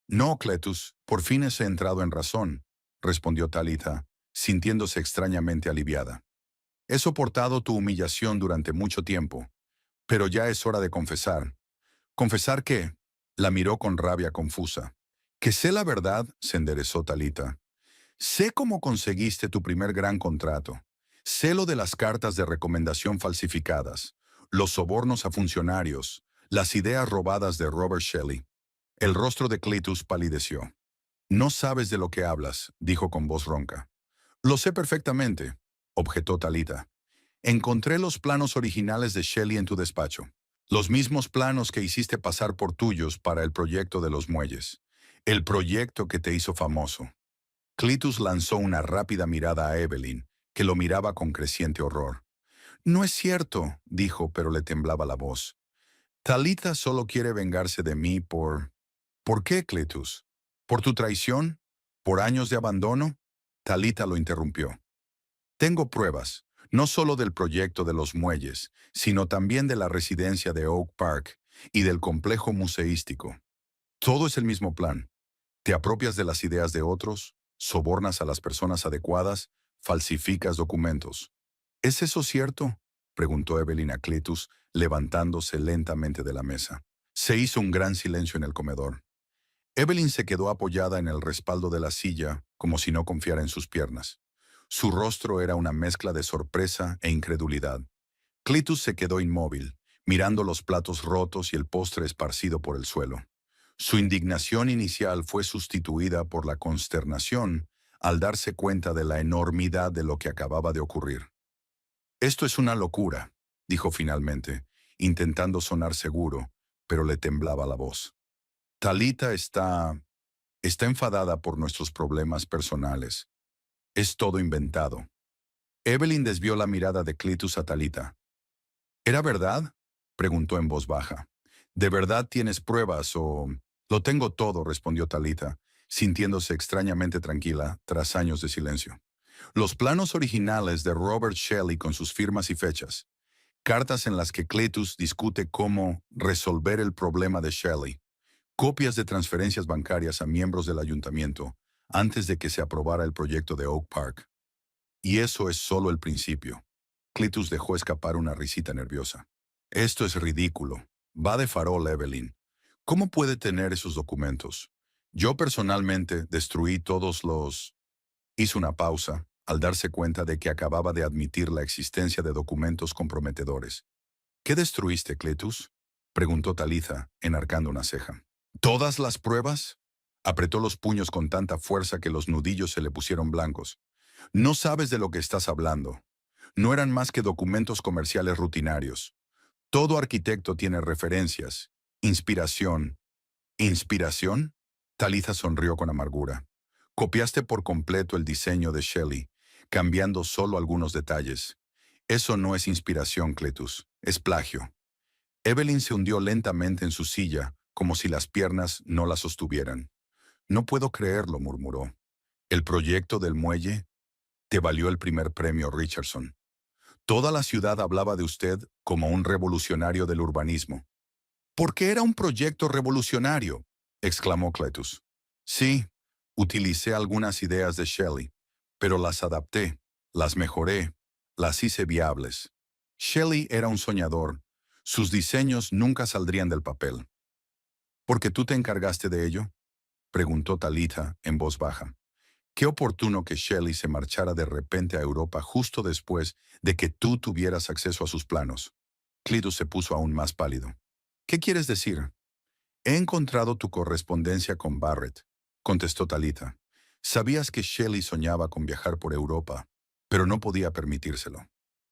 No, Cletus, por fin he entrado en razón, respondió Talitha, sintiéndose extrañamente aliviada. He soportado tu humillación durante mucho tiempo, pero ya es hora de confesar. ¿Confesar qué? La miró con rabia confusa. Que sé la verdad, se enderezó Talitha. Sé cómo conseguiste tu primer gran contrato. Sé lo de las cartas de recomendación falsificadas, los sobornos a funcionarios, las ideas robadas de Robert Shelley. El rostro de Cletus palideció. No sabes de lo que hablas, dijo con voz ronca. Lo sé perfectamente, objetó Talitha. Encontré los planos originales de Shelley en tu despacho. Los mismos planos que hiciste pasar por tuyos para el proyecto de los muelles. El proyecto que te hizo famoso. Cletus lanzó una rápida mirada a Evelyn, que lo miraba con creciente horror. No es cierto, dijo, pero le temblaba la voz. Talitha solo quiere vengarse de mí por... ¿Por qué, Cletus? ¿Por tu traición? ¿Por años de abandono? Talitha lo interrumpió. Tengo pruebas, no solo del proyecto de los muelles, sino también de la residencia de Oak Park y del complejo museístico. Todo es el mismo plan. Te apropias de las ideas de otros, sobornas a las personas adecuadas, falsificas documentos. ¿Es eso cierto? Preguntó Evelyn a Cletus, levantándose lentamente de la mesa. Se hizo un gran silencio en el comedor. Evelyn se quedó apoyada en el respaldo de la silla, como si no confiara en sus piernas. Su rostro era una mezcla de sorpresa e incredulidad. Cletus se quedó inmóvil, mirando los platos rotos y el postre esparcido por el suelo. Su indignación inicial fue sustituida por la consternación al darse cuenta de la enormidad de lo que acababa de ocurrir. Esto es una locura, dijo finalmente, intentando sonar seguro, pero le temblaba la voz. Talitha está enfadada por nuestros problemas personales. Es todo inventado. Evelyn desvió la mirada de Cletus a Talitha. ¿Era verdad? Preguntó en voz baja. ¿De verdad tienes pruebas o...? Lo tengo todo, respondió Talitha, sintiéndose extrañamente tranquila tras años de silencio. Los planos originales de Robert Shelley con sus firmas y fechas. Cartas en las que Cletus discute cómo resolver el problema de Shelley. Copias de transferencias bancarias a miembros del ayuntamiento antes de que se aprobara el proyecto de Oak Park. Y eso es solo el principio. Cletus dejó escapar una risita nerviosa. Esto es ridículo. Va de farol, Evelyn. ¿Cómo puede tener esos documentos? Yo personalmente destruí todos los... Hizo una pausa, al darse cuenta de que acababa de admitir la existencia de documentos comprometedores. ¿Qué destruiste, Cletus? Preguntó Talitha, enarcando una ceja. ¿Todas las pruebas? Apretó los puños con tanta fuerza que los nudillos se le pusieron blancos. No sabes de lo que estás hablando. No eran más que documentos comerciales rutinarios. Todo arquitecto tiene referencias, inspiración. ¿Inspiración? Talitha sonrió con amargura. Copiaste por completo el diseño de Shelley, cambiando solo algunos detalles. Eso no es inspiración, Cletus, es plagio. Evelyn se hundió lentamente en su silla, como si las piernas no la sostuvieran. No puedo creerlo, murmuró. El proyecto del muelle te valió el primer premio Richardson. Toda la ciudad hablaba de usted como un revolucionario del urbanismo. ¿Por qué era un proyecto revolucionario?, exclamó Cletus. Sí, utilicé algunas ideas de Shelley, pero las adapté, las mejoré, las hice viables. Shelley era un soñador. Sus diseños nunca saldrían del papel. ¿Por qué tú te encargaste de ello?, preguntó Talitha en voz baja. Qué oportuno que Shelley se marchara de repente a Europa justo después de que tú tuvieras acceso a sus planos. Cletus se puso aún más pálido. ¿Qué quieres decir? He encontrado tu correspondencia con Barrett, contestó Talitha. Sabías que Shelley soñaba con viajar por Europa, pero no podía permitírselo.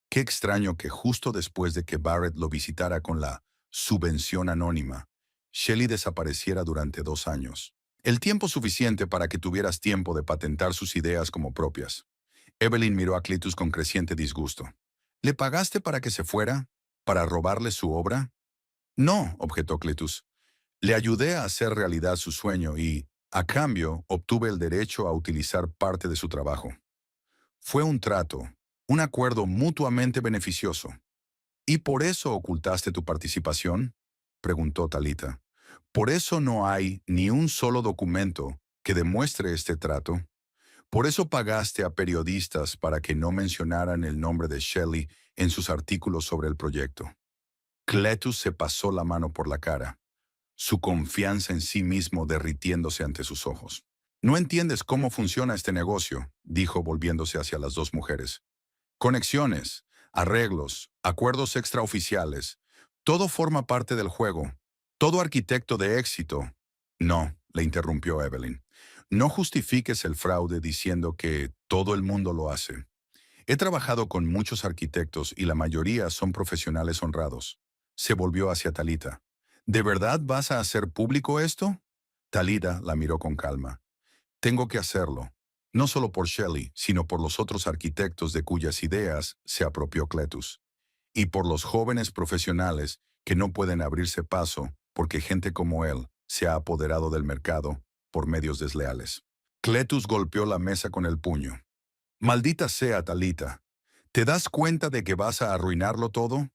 Qué extraño que justo después de que Barrett lo visitara con la subvención anónima, Shelley desapareciera durante 2 años. El tiempo suficiente para que tuvieras tiempo de patentar sus ideas como propias. Evelyn miró a Cletus con creciente disgusto. ¿Le pagaste para que se fuera? ¿Para robarle su obra? No, objetó Cletus. Le ayudé a hacer realidad su sueño y, a cambio, obtuve el derecho a utilizar parte de su trabajo. Fue un trato, un acuerdo mutuamente beneficioso. ¿Y por eso ocultaste tu participación?, preguntó Talitha. ¿Por eso no hay ni un solo documento que demuestre este trato? ¿Por eso pagaste a periodistas para que no mencionaran el nombre de Shelley en sus artículos sobre el proyecto? Cletus se pasó la mano por la cara, su confianza en sí mismo derritiéndose ante sus ojos. No entiendes cómo funciona este negocio, dijo volviéndose hacia las 2 mujeres. Conexiones, arreglos, acuerdos extraoficiales, todo forma parte del juego. Todo arquitecto de éxito. No, le interrumpió Evelyn. No justifiques el fraude diciendo que todo el mundo lo hace. He trabajado con muchos arquitectos y la mayoría son profesionales honrados. Se volvió hacia Talitha. ¿De verdad vas a hacer público esto? Talitha la miró con calma. Tengo que hacerlo. No solo por Shelley, sino por los otros arquitectos de cuyas ideas se apropió Cletus. Y por los jóvenes profesionales que no pueden abrirse paso porque gente como él se ha apoderado del mercado por medios desleales. Cletus golpeó la mesa con el puño. Maldita sea, Talitha. ¿Te das cuenta de que vas a arruinarlo todo?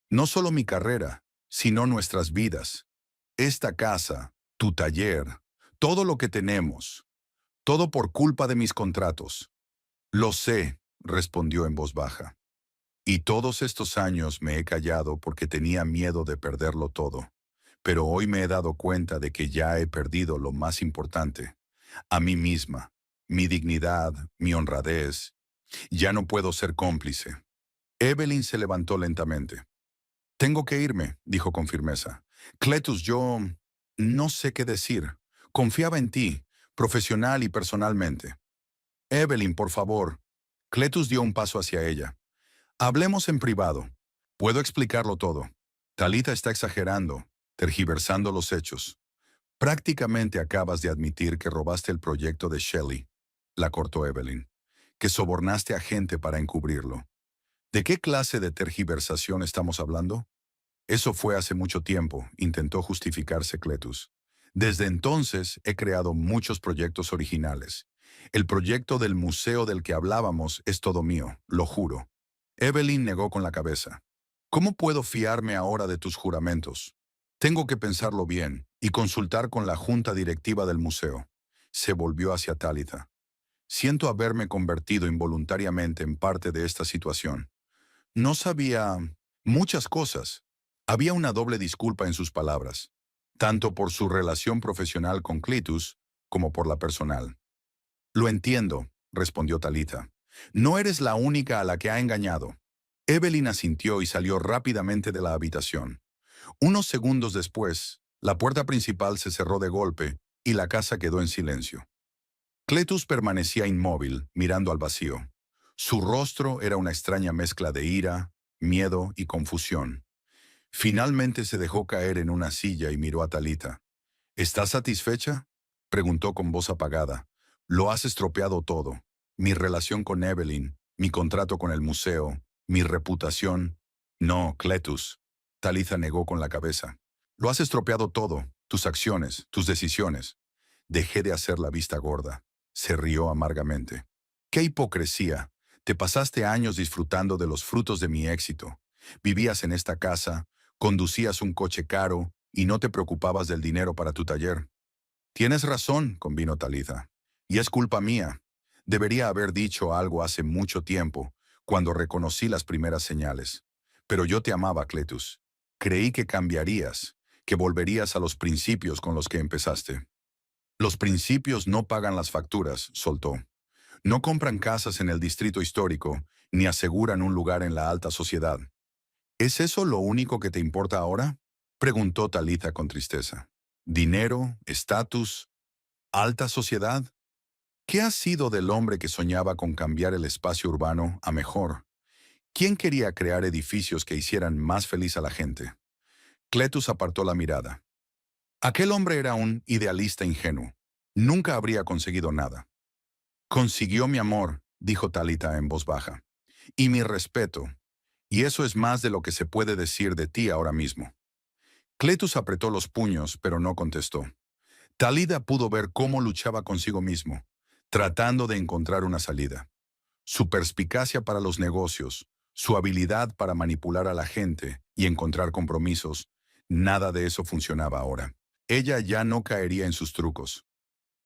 No solo mi carrera, sino nuestras vidas. Esta casa, tu taller, todo lo que tenemos. Todo por culpa de mis contratos. Lo sé, respondió en voz baja. Y todos estos años me he callado porque tenía miedo de perderlo todo. Pero hoy me he dado cuenta de que ya he perdido lo más importante, a mí misma, mi dignidad, mi honradez. Ya no puedo ser cómplice. Evelyn se levantó lentamente. Tengo que irme, dijo con firmeza. Cletus, yo no sé qué decir. Confiaba en ti, profesional y personalmente. Evelyn, por favor. Cletus dio un paso hacia ella. Hablemos en privado. Puedo explicarlo todo. Talitha está exagerando, tergiversando los hechos. Prácticamente acabas de admitir que robaste el proyecto de Shelley, la cortó Evelyn, que sobornaste a gente para encubrirlo. ¿De qué clase de tergiversación estamos hablando? Eso fue hace mucho tiempo, intentó justificarse Cletus. Desde entonces he creado muchos proyectos originales. El proyecto del museo del que hablábamos es todo mío, lo juro. Evelyn negó con la cabeza. ¿Cómo puedo fiarme ahora de tus juramentos? Tengo que pensarlo bien y consultar con la junta directiva del museo. Se volvió hacia Talitha. Siento haberme convertido involuntariamente en parte de esta situación. No sabía muchas cosas. Había una doble disculpa en sus palabras, tanto por su relación profesional con Cletus como por la personal. Lo entiendo, respondió Talitha. No eres la única a la que ha engañado. Evelyn asintió y salió rápidamente de la habitación. Unos segundos después, la puerta principal se cerró de golpe y la casa quedó en silencio. Cletus permanecía inmóvil, mirando al vacío. Su rostro era una extraña mezcla de ira, miedo y confusión. Finalmente se dejó caer en una silla y miró a Talita. ¿Estás satisfecha?, preguntó con voz apagada. Lo has estropeado todo. Mi relación con Evelyn, mi contrato con el museo, mi reputación. No, Cletus. Talitha negó con la cabeza. Lo has estropeado todo, tus acciones, tus decisiones. Dejé de hacer la vista gorda. Se rió amargamente. ¡Qué hipocresía! Te pasaste años disfrutando de los frutos de mi éxito. Vivías en esta casa, conducías un coche caro y no te preocupabas del dinero para tu taller. Tienes razón, convino Talitha. Y es culpa mía. Debería haber dicho algo hace mucho tiempo, cuando reconocí las primeras señales. Pero yo te amaba, Cletus. Creí que cambiarías, que volverías a los principios con los que empezaste. Los principios no pagan las facturas, soltó. No compran casas en el distrito histórico, ni aseguran un lugar en la alta sociedad. ¿Es eso lo único que te importa ahora?, preguntó Talitha con tristeza. ¿Dinero, estatus, alta sociedad? ¿Qué ha sido del hombre que soñaba con cambiar el espacio urbano a mejor? ¿Quién quería crear edificios que hicieran más feliz a la gente? Cletus apartó la mirada. Aquel hombre era un idealista ingenuo. Nunca habría conseguido nada. Consiguió mi amor, dijo Talitha en voz baja. Y mi respeto. Y eso es más de lo que se puede decir de ti ahora mismo. Cletus apretó los puños, pero no contestó. Talitha pudo ver cómo luchaba consigo mismo, tratando de encontrar una salida. Su perspicacia para los negocios, su habilidad para manipular a la gente y encontrar compromisos, nada de eso funcionaba ahora. Ella ya no caería en sus trucos.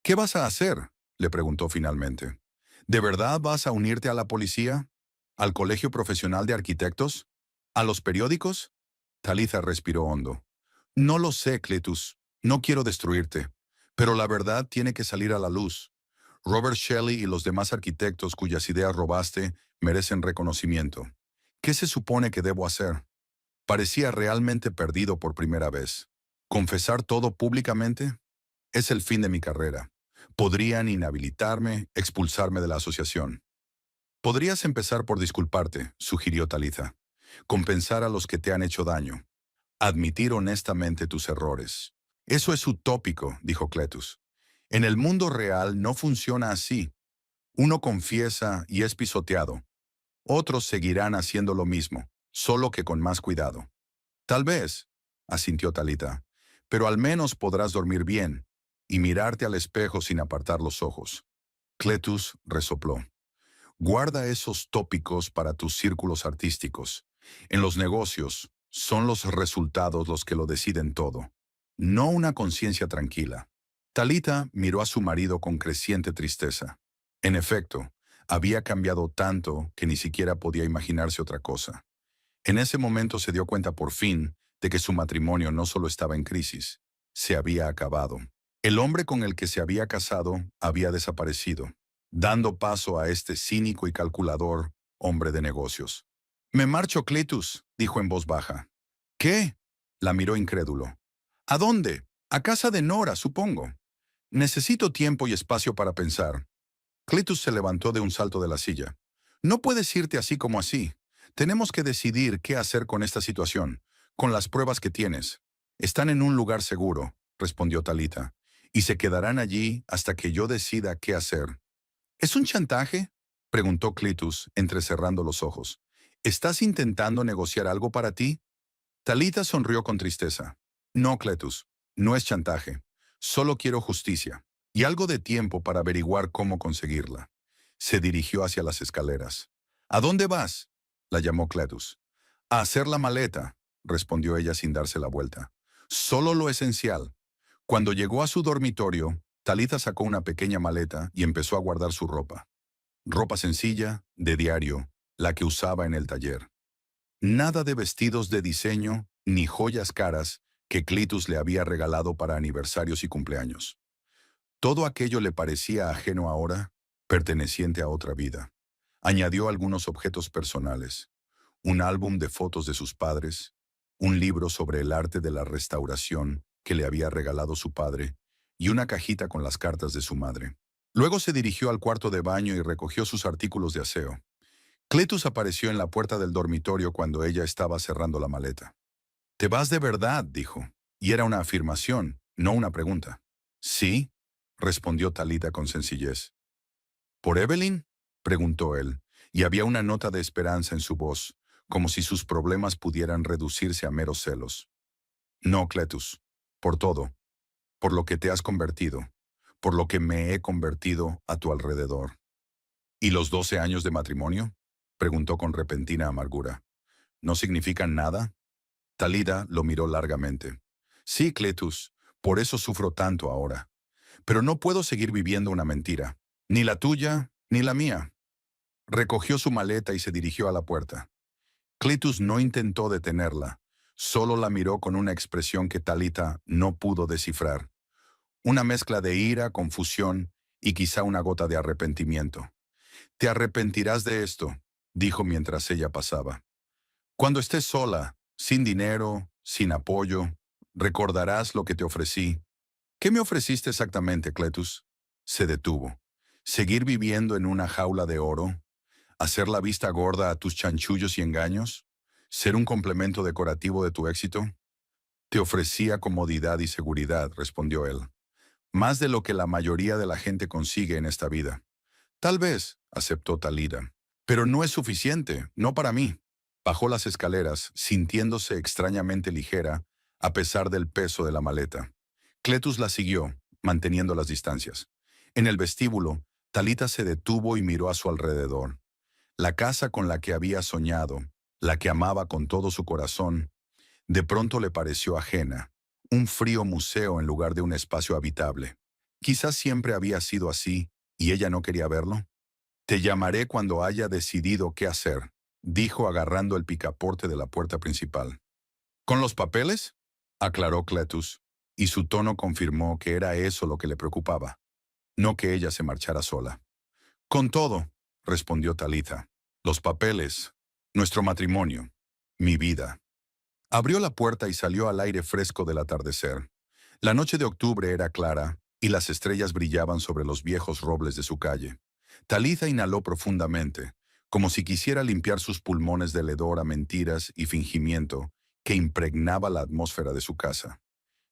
¿Qué vas a hacer?, le preguntó finalmente. ¿De verdad vas a unirte a la policía? ¿Al colegio profesional de arquitectos? ¿A los periódicos? Talitha respiró hondo. No lo sé, Cletus. No quiero destruirte. Pero la verdad tiene que salir a la luz. Robert Shelley y los demás arquitectos cuyas ideas robaste merecen reconocimiento. ¿Qué se supone que debo hacer? Parecía realmente perdido por primera vez. ¿Confesar todo públicamente? Es el fin de mi carrera. Podrían inhabilitarme, expulsarme de la asociación. Podrías empezar por disculparte, sugirió Talitha. Compensar a los que te han hecho daño. Admitir honestamente tus errores. Eso es utópico, dijo Cletus. En el mundo real no funciona así. Uno confiesa y es pisoteado. Otros seguirán haciendo lo mismo, solo que con más cuidado. Tal vez, asintió Talitha, pero al menos podrás dormir bien y mirarte al espejo sin apartar los ojos. Cletus resopló. Guarda esos tópicos para tus círculos artísticos. En los negocios, son los resultados los que lo deciden todo, no una conciencia tranquila. Talitha miró a su marido con creciente tristeza. En efecto, había cambiado tanto que ni siquiera podía imaginarse otra cosa. En ese momento se dio cuenta por fin de que su matrimonio no solo estaba en crisis, se había acabado. El hombre con el que se había casado había desaparecido, dando paso a este cínico y calculador hombre de negocios. «Me marcho, Cletus», dijo en voz baja. «¿Qué?», la miró incrédulo. «¿A dónde? A casa de Nora, supongo. Necesito tiempo y espacio para pensar». Cletus se levantó de un salto de la silla. «No puedes irte así como así. Tenemos que decidir qué hacer con esta situación, con las pruebas que tienes. Están en un lugar seguro», respondió Talitha, «y se quedarán allí hasta que yo decida qué hacer». «¿Es un chantaje?», preguntó Cletus, entrecerrando los ojos. «¿Estás intentando negociar algo para ti?». Talitha sonrió con tristeza. «No, Cletus, no es chantaje. Solo quiero justicia y algo de tiempo para averiguar cómo conseguirla». Se dirigió hacia las escaleras. «¿A dónde vas?», la llamó Cletus. «A hacer la maleta», respondió ella sin darse la vuelta. «Solo lo esencial». Cuando llegó a su dormitorio, Talitha sacó una pequeña maleta y empezó a guardar su ropa. Ropa sencilla, de diario, la que usaba en el taller. Nada de vestidos de diseño ni joyas caras que Cletus le había regalado para aniversarios y cumpleaños. Todo aquello le parecía ajeno ahora, perteneciente a otra vida. Añadió algunos objetos personales. un álbum de fotos de sus padres, un libro sobre el arte de la restauración que le había regalado su padre y una cajita con las cartas de su madre. Luego se dirigió al cuarto de baño y recogió sus artículos de aseo. Cletus apareció en la puerta del dormitorio cuando ella estaba cerrando la maleta. «¿Te vas de verdad?», dijo. Y era una afirmación, no una pregunta. «Sí», respondió Talita con sencillez. «¿Por Evelyn?», preguntó él, y había una nota de esperanza en su voz, como si sus problemas pudieran reducirse a meros celos. «No, Cletus, por todo, por lo que te has convertido, por lo que me he convertido a tu alrededor». «¿Y los 12 años de matrimonio?», preguntó con repentina amargura. «¿No significan nada?». Talida lo miró largamente. «Sí, Cletus, por eso sufro tanto ahora. Pero no puedo seguir viviendo una mentira, ni la tuya, ni la mía». Recogió su maleta y se dirigió a la puerta. Cletus no intentó detenerla, solo la miró con una expresión que Talita no pudo descifrar. Una mezcla de ira, confusión y quizá una gota de arrepentimiento. «Te arrepentirás de esto», dijo mientras ella pasaba. «Cuando estés sola, sin dinero, sin apoyo, recordarás lo que te ofrecí». «¿Qué me ofreciste exactamente, Cletus?». Se detuvo. «¿Seguir viviendo en una jaula de oro? ¿Hacer la vista gorda a tus chanchullos y engaños? ¿Ser un complemento decorativo de tu éxito?». «Te ofrecía comodidad y seguridad», respondió él. «Más de lo que la mayoría de la gente consigue en esta vida». «Tal vez», aceptó Talida. «Pero no es suficiente, no para mí». Bajó las escaleras, sintiéndose extrañamente ligera, a pesar del peso de la maleta. Cletus la siguió, manteniendo las distancias. En el vestíbulo, Talita se detuvo y miró a su alrededor. La casa con la que había soñado, la que amaba con todo su corazón, de pronto le pareció ajena, un frío museo en lugar de un espacio habitable. Quizás siempre había sido así, y ella no quería verlo. «Te llamaré cuando haya decidido qué hacer», dijo agarrando el picaporte de la puerta principal. «¿Con los papeles?», aclaró Cletus, y su tono confirmó que era eso lo que le preocupaba, no que ella se marchara sola. «Con todo», respondió Talitha. «Los papeles, nuestro matrimonio, mi vida». Abrió la puerta y salió al aire fresco del atardecer. La noche de octubre era clara y las estrellas brillaban sobre los viejos robles de su calle. Talitha inhaló profundamente, como si quisiera limpiar sus pulmones del hedor a mentiras y fingimiento que impregnaba la atmósfera de su casa.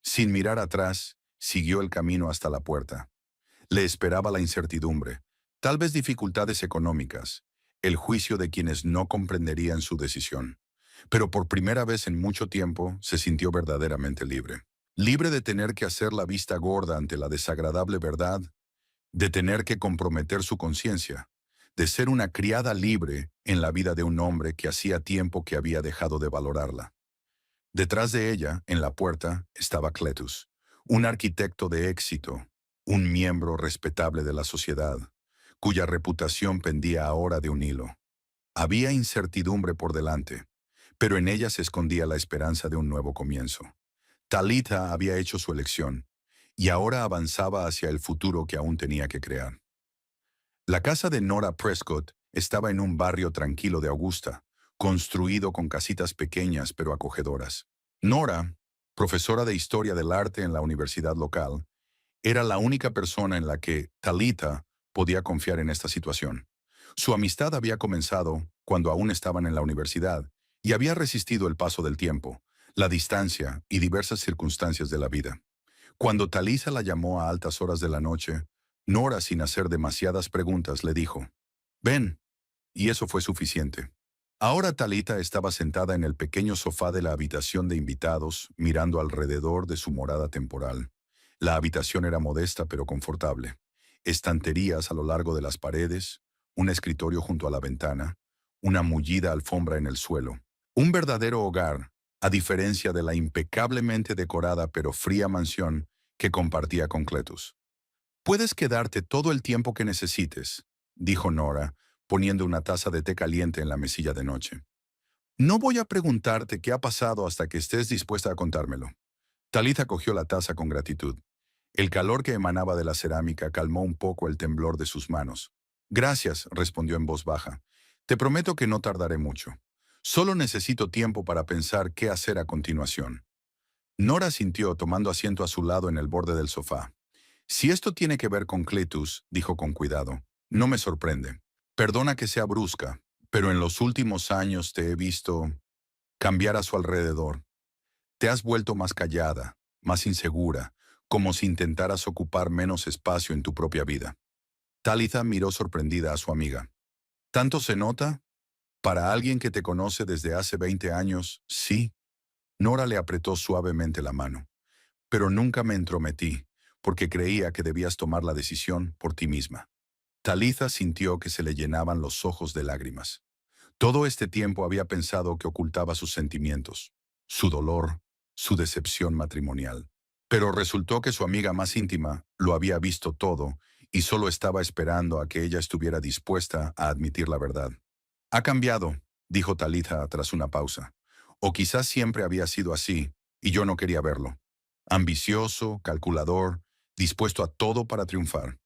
Sin mirar atrás, siguió el camino hasta la puerta. Le esperaba la incertidumbre, tal vez dificultades económicas, el juicio de quienes no comprenderían su decisión. Pero por primera vez en mucho tiempo se sintió verdaderamente libre. Libre de tener que hacer la vista gorda ante la desagradable verdad, de tener que comprometer su conciencia, de ser una criada libre en la vida de un hombre que hacía tiempo que había dejado de valorarla. Detrás de ella, en la puerta, estaba Cletus, un arquitecto de éxito, un miembro respetable de la sociedad, cuya reputación pendía ahora de un hilo. Había incertidumbre por delante, pero en ella se escondía la esperanza de un nuevo comienzo. Talitha había hecho su elección, y ahora avanzaba hacia el futuro que aún tenía que crear. La casa de Nora Prescott estaba en un barrio tranquilo de Augusta, construido con casitas pequeñas pero acogedoras. Nora, profesora de Historia del Arte en la universidad local, era la única persona en la que Talitha podía confiar en esta situación. Su amistad había comenzado cuando aún estaban en la universidad y había resistido el paso del tiempo, la distancia y diversas circunstancias de la vida. Cuando Talitha la llamó a altas horas de la noche, Nora, sin hacer demasiadas preguntas, le dijo, «Ven», y eso fue suficiente. Ahora Talitha estaba sentada en el pequeño sofá de la habitación de invitados, mirando alrededor de su morada temporal. La habitación era modesta pero confortable. Estanterías a lo largo de las paredes, un escritorio junto a la ventana, una mullida alfombra en el suelo. Un verdadero hogar, a diferencia de la impecablemente decorada pero fría mansión que compartía con Cletus. «Puedes quedarte todo el tiempo que necesites», dijo Nora, poniendo una taza de té caliente en la mesilla de noche. «No voy a preguntarte qué ha pasado hasta que estés dispuesta a contármelo». Talitha cogió la taza con gratitud. El calor que emanaba de la cerámica calmó un poco el temblor de sus manos. «Gracias», respondió en voz baja. «Te prometo que no tardaré mucho. Solo necesito tiempo para pensar qué hacer a continuación. Nora sintió tomando asiento a su lado en el borde del sofá. Si esto tiene que ver con Cletus, dijo con cuidado, no me sorprende. Perdona que sea brusca, pero en los últimos años te he visto cambiar a su alrededor. Te has vuelto más callada, más insegura, como si intentaras ocupar menos espacio en tu propia vida. Talitha miró sorprendida a su amiga. ¿Tanto se nota? Para alguien que te conoce desde hace 20 años, sí. Nora le apretó suavemente la mano. Pero nunca me entrometí, porque creía que debías tomar la decisión por ti misma. Talitha sintió que se le llenaban los ojos de lágrimas. Todo este tiempo había pensado que ocultaba sus sentimientos, su dolor, su decepción matrimonial. Pero resultó que su amiga más íntima lo había visto todo y solo estaba esperando a que ella estuviera dispuesta a admitir la verdad. Ha cambiado, dijo Talitha tras una pausa. O quizás siempre había sido así, y yo no quería verlo. Ambicioso, calculador, dispuesto a todo para triunfar.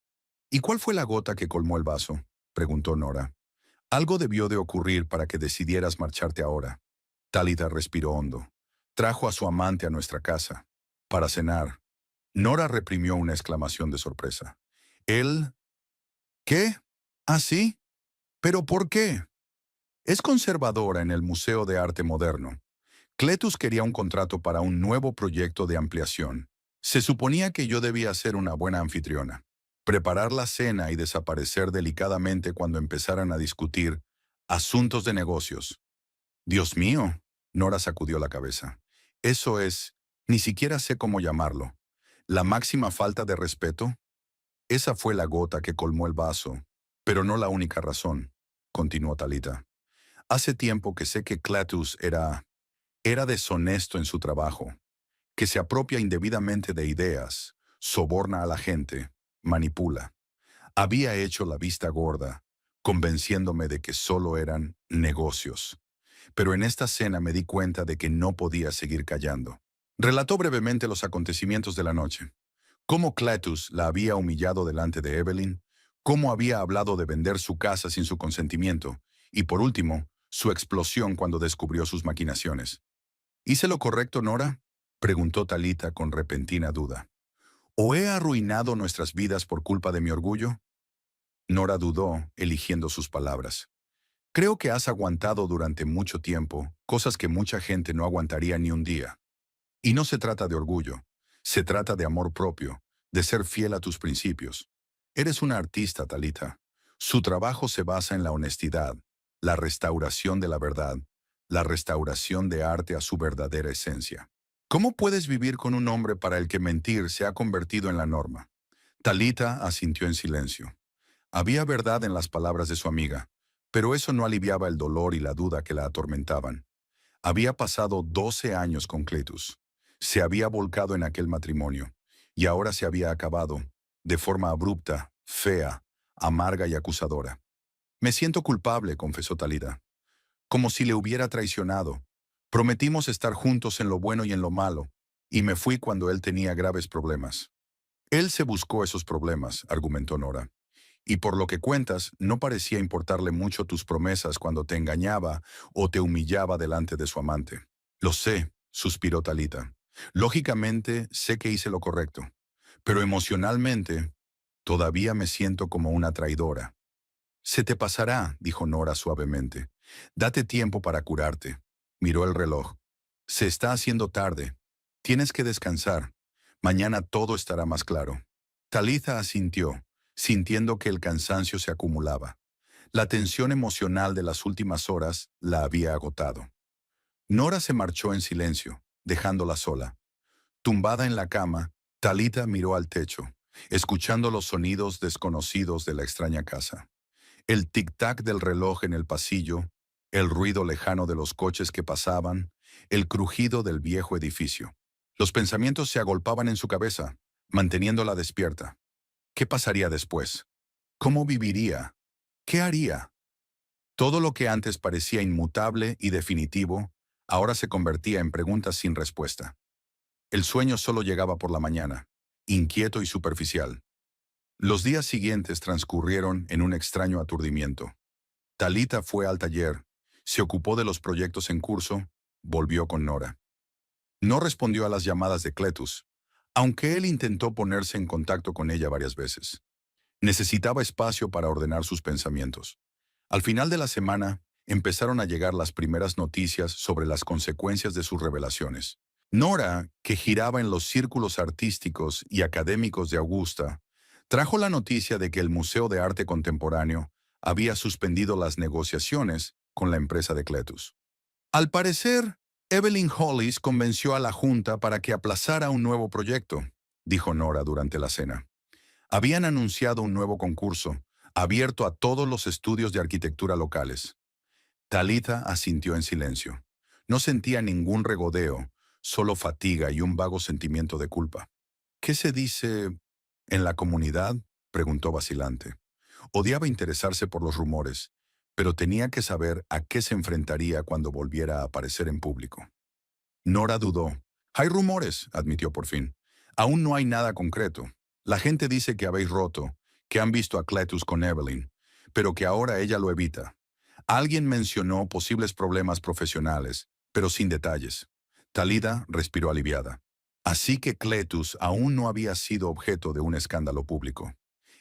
¿Y cuál fue la gota que colmó el vaso?, preguntó Nora. Algo debió de ocurrir para que decidieras marcharte ahora. Talitha respiró hondo. Trajo a su amante a nuestra casa. Para cenar. Nora reprimió una exclamación de sorpresa. ¿Él? ¿Qué? ¿Ah, sí? ¿Pero por qué? Es conservadora en el Museo de Arte Moderno. Cletus quería un contrato para un nuevo proyecto de ampliación. Se suponía que yo debía ser una buena anfitriona, preparar la cena y desaparecer delicadamente cuando empezaran a discutir asuntos de negocios. Dios mío, Nora sacudió la cabeza. Eso es, ni siquiera sé cómo llamarlo. ¿La máxima falta de respeto? Esa fue la gota que colmó el vaso, pero no la única razón, continuó Talitha. Hace tiempo que sé que Cletus era deshonesto en su trabajo, que se apropia indebidamente de ideas, soborna a la gente, manipula. Había hecho la vista gorda, convenciéndome de que solo eran negocios. Pero en esta cena me di cuenta de que no podía seguir callando. Relató brevemente los acontecimientos de la noche. Cómo Cletus la había humillado delante de Evelyn, cómo había hablado de vender su casa sin su consentimiento, y por último, su explosión cuando descubrió sus maquinaciones. ¿Hice lo correcto, Nora?, preguntó Talitha con repentina duda. ¿O he arruinado nuestras vidas por culpa de mi orgullo? Nora dudó, eligiendo sus palabras. Creo que has aguantado durante mucho tiempo cosas que mucha gente no aguantaría ni un día. Y no se trata de orgullo, se trata de amor propio, de ser fiel a tus principios. Eres una artista, Talitha. Su trabajo se basa en la honestidad, la restauración de la verdad, la restauración de arte a su verdadera esencia. ¿Cómo puedes vivir con un hombre para el que mentir se ha convertido en la norma? Talitha asintió en silencio. Había verdad en las palabras de su amiga, pero eso no aliviaba el dolor y la duda que la atormentaban. Había pasado 12 años con Cletus. Se había volcado en aquel matrimonio, y ahora se había acabado, de forma abrupta, fea, amarga y acusadora. Me siento culpable, confesó Talitha, como si le hubiera traicionado. Prometimos estar juntos en lo bueno y en lo malo, y me fui cuando él tenía graves problemas. Él se buscó esos problemas, argumentó Nora. Y por lo que cuentas, no parecía importarle mucho tus promesas cuando te engañaba o te humillaba delante de su amante. Lo sé, suspiró Talitha. Lógicamente, sé que hice lo correcto. Pero emocionalmente, todavía me siento como una traidora. Se te pasará, dijo Nora suavemente. Date tiempo para curarte. Miró el reloj. Se está haciendo tarde. Tienes que descansar. Mañana todo estará más claro. Talitha asintió, sintiendo que el cansancio se acumulaba. La tensión emocional de las últimas horas la había agotado. Nora se marchó en silencio, dejándola sola. Tumbada en la cama, Talitha miró al techo, escuchando los sonidos desconocidos de la extraña casa. El tic-tac del reloj en el pasillo, el ruido lejano de los coches que pasaban, el crujido del viejo edificio. Los pensamientos se agolpaban en su cabeza, manteniéndola despierta. ¿Qué pasaría después? ¿Cómo viviría? ¿Qué haría? Todo lo que antes parecía inmutable y definitivo, ahora se convertía en preguntas sin respuesta. El sueño solo llegaba por la mañana, inquieto y superficial. Los días siguientes transcurrieron en un extraño aturdimiento. Talitha fue al taller, Se ocupó de los proyectos en curso, volvió con Nora. No respondió a las llamadas de Cletus, aunque él intentó ponerse en contacto con ella varias veces. Necesitaba espacio para ordenar sus pensamientos. Al final de la semana, empezaron a llegar las primeras noticias sobre las consecuencias de sus revelaciones. Nora, que giraba en los círculos artísticos y académicos de Augusta, trajo la noticia de que el Museo de Arte Contemporáneo había suspendido las negociaciones con la empresa de Cletus. Al parecer, Evelyn Hollis convenció a la Junta para que aplazara un nuevo proyecto, dijo Nora durante la cena. Habían anunciado un nuevo concurso, abierto a todos los estudios de arquitectura locales. Talitha asintió en silencio. No sentía ningún regodeo, solo fatiga y un vago sentimiento de culpa. ¿Qué se dice en la comunidad?, preguntó vacilante. Odiaba interesarse por los rumores, pero tenía que saber a qué se enfrentaría cuando volviera a aparecer en público. Nora dudó. Hay rumores, admitió por fin. Aún no hay nada concreto. La gente dice que habéis roto, que han visto a Cletus con Evelyn, pero que ahora ella lo evita. Alguien mencionó posibles problemas profesionales, pero sin detalles. Talida respiró aliviada. Así que Cletus aún no había sido objeto de un escándalo público.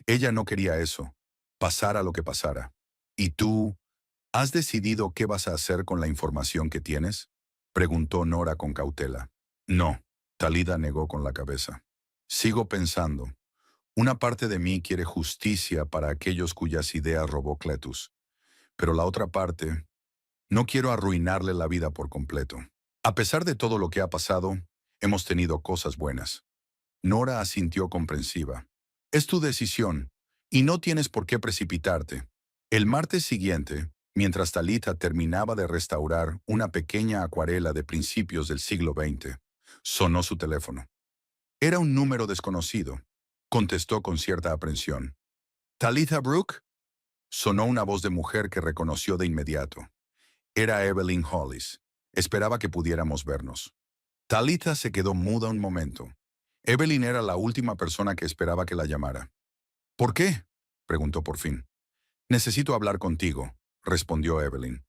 Ella no quería eso, pasara lo que pasara. ¿Y tú, has decidido qué vas a hacer con la información que tienes?, preguntó Nora con cautela. No, Talida negó con la cabeza. Sigo pensando. Una parte de mí quiere justicia para aquellos cuyas ideas robó Cletus, pero la otra parte, no quiero arruinarle la vida por completo. A pesar de todo lo que ha pasado, hemos tenido cosas buenas. Nora asintió comprensiva. Es tu decisión, y no tienes por qué precipitarte. El martes siguiente, mientras Talitha terminaba de restaurar una pequeña acuarela de principios del siglo XX, sonó su teléfono. Era un número desconocido. Contestó con cierta aprensión. ¿Talitha Brooke? Sonó una voz de mujer que reconoció de inmediato. Era Evelyn Hollis. Esperaba que pudiéramos vernos. Talitha se quedó muda un momento. Evelyn era la última persona que esperaba que la llamara. ¿Por qué?, preguntó por fin. Necesito hablar contigo, respondió Evelyn.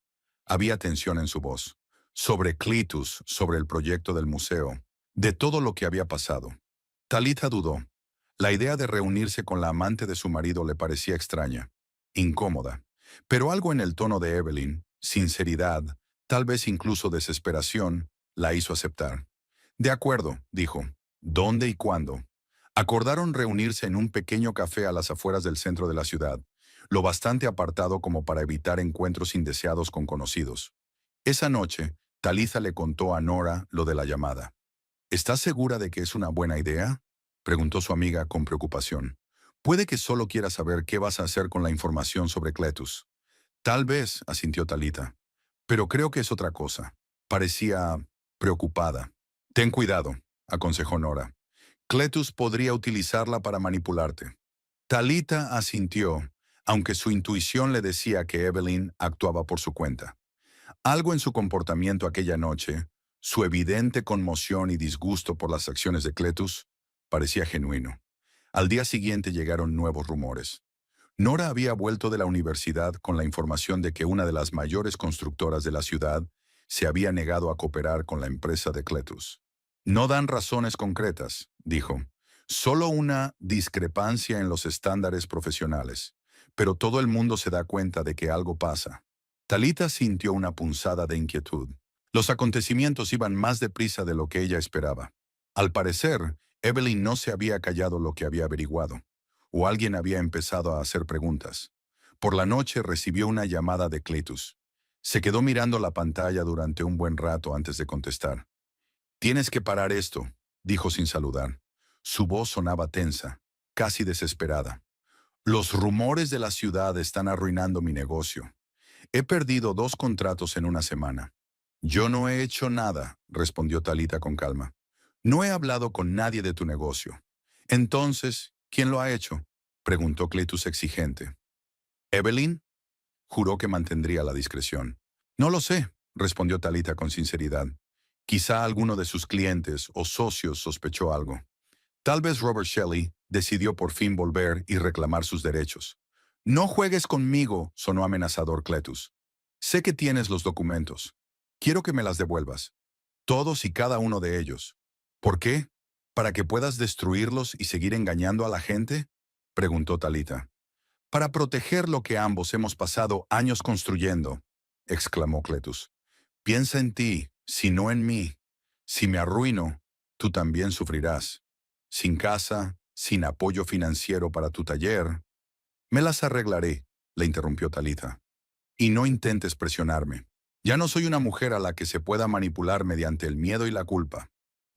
Había tensión en su voz. Sobre Cletus, sobre el proyecto del museo, de todo lo que había pasado. Talitha dudó. La idea de reunirse con la amante de su marido le parecía extraña, incómoda. Pero algo en el tono de Evelyn, sinceridad, tal vez incluso desesperación, la hizo aceptar. De acuerdo, dijo. ¿Dónde y cuándo? Acordaron reunirse en un pequeño café a las afueras del centro de la ciudad, lo bastante apartado como para evitar encuentros indeseados con conocidos. Esa noche, Talitha le contó a Nora lo de la llamada. ¿Estás segura de que es una buena idea?, preguntó su amiga con preocupación. Puede que solo quiera saber qué vas a hacer con la información sobre Cletus. Tal vez, asintió Talitha. Pero creo que es otra cosa. Parecía preocupada. Ten cuidado, aconsejó Nora. Cletus podría utilizarla para manipularte. Talitha asintió, aunque su intuición le decía que Evelyn actuaba por su cuenta. Algo en su comportamiento aquella noche, su evidente conmoción y disgusto por las acciones de Cletus, parecía genuino. Al día siguiente llegaron nuevos rumores. Nora había vuelto de la universidad con la información de que una de las mayores constructoras de la ciudad se había negado a cooperar con la empresa de Cletus. No dan razones concretas, dijo. Solo una discrepancia en los estándares profesionales. Pero todo el mundo se da cuenta de que algo pasa. Talitha sintió una punzada de inquietud. Los acontecimientos iban más deprisa de lo que ella esperaba. Al parecer, Evelyn no se había callado lo que había averiguado, o alguien había empezado a hacer preguntas. Por la noche recibió una llamada de Cletus. Se quedó mirando la pantalla durante un buen rato antes de contestar. «Tienes que parar esto», dijo sin saludar. Su voz sonaba tensa, casi desesperada. «Los rumores de la ciudad están arruinando mi negocio. He perdido 2 contratos en una semana». «Yo no he hecho nada», respondió Talitha con calma. «No he hablado con nadie de tu negocio». «Entonces, ¿quién lo ha hecho?», preguntó Cletus exigente. «¿Evelyn?», juró que mantendría la discreción. «No lo sé», respondió Talitha con sinceridad. Quizá alguno de sus clientes o socios sospechó algo. Tal vez Robert Shelley decidió por fin volver y reclamar sus derechos. «No juegues conmigo», sonó amenazador Cletus. Sé que tienes los documentos. Quiero que me las devuelvas. Todos y cada uno de ellos. ¿Por qué? ¿Para que puedas destruirlos y seguir engañando a la gente? Preguntó Talita. Para proteger lo que ambos hemos pasado años construyendo, exclamó Cletus. Piensa en ti, si no en mí. Si me arruino, tú también sufrirás. Sin casa, sin apoyo financiero para tu taller. Me las arreglaré, le interrumpió Talita. Y no intentes presionarme. Ya no soy una mujer a la que se pueda manipular mediante el miedo y la culpa.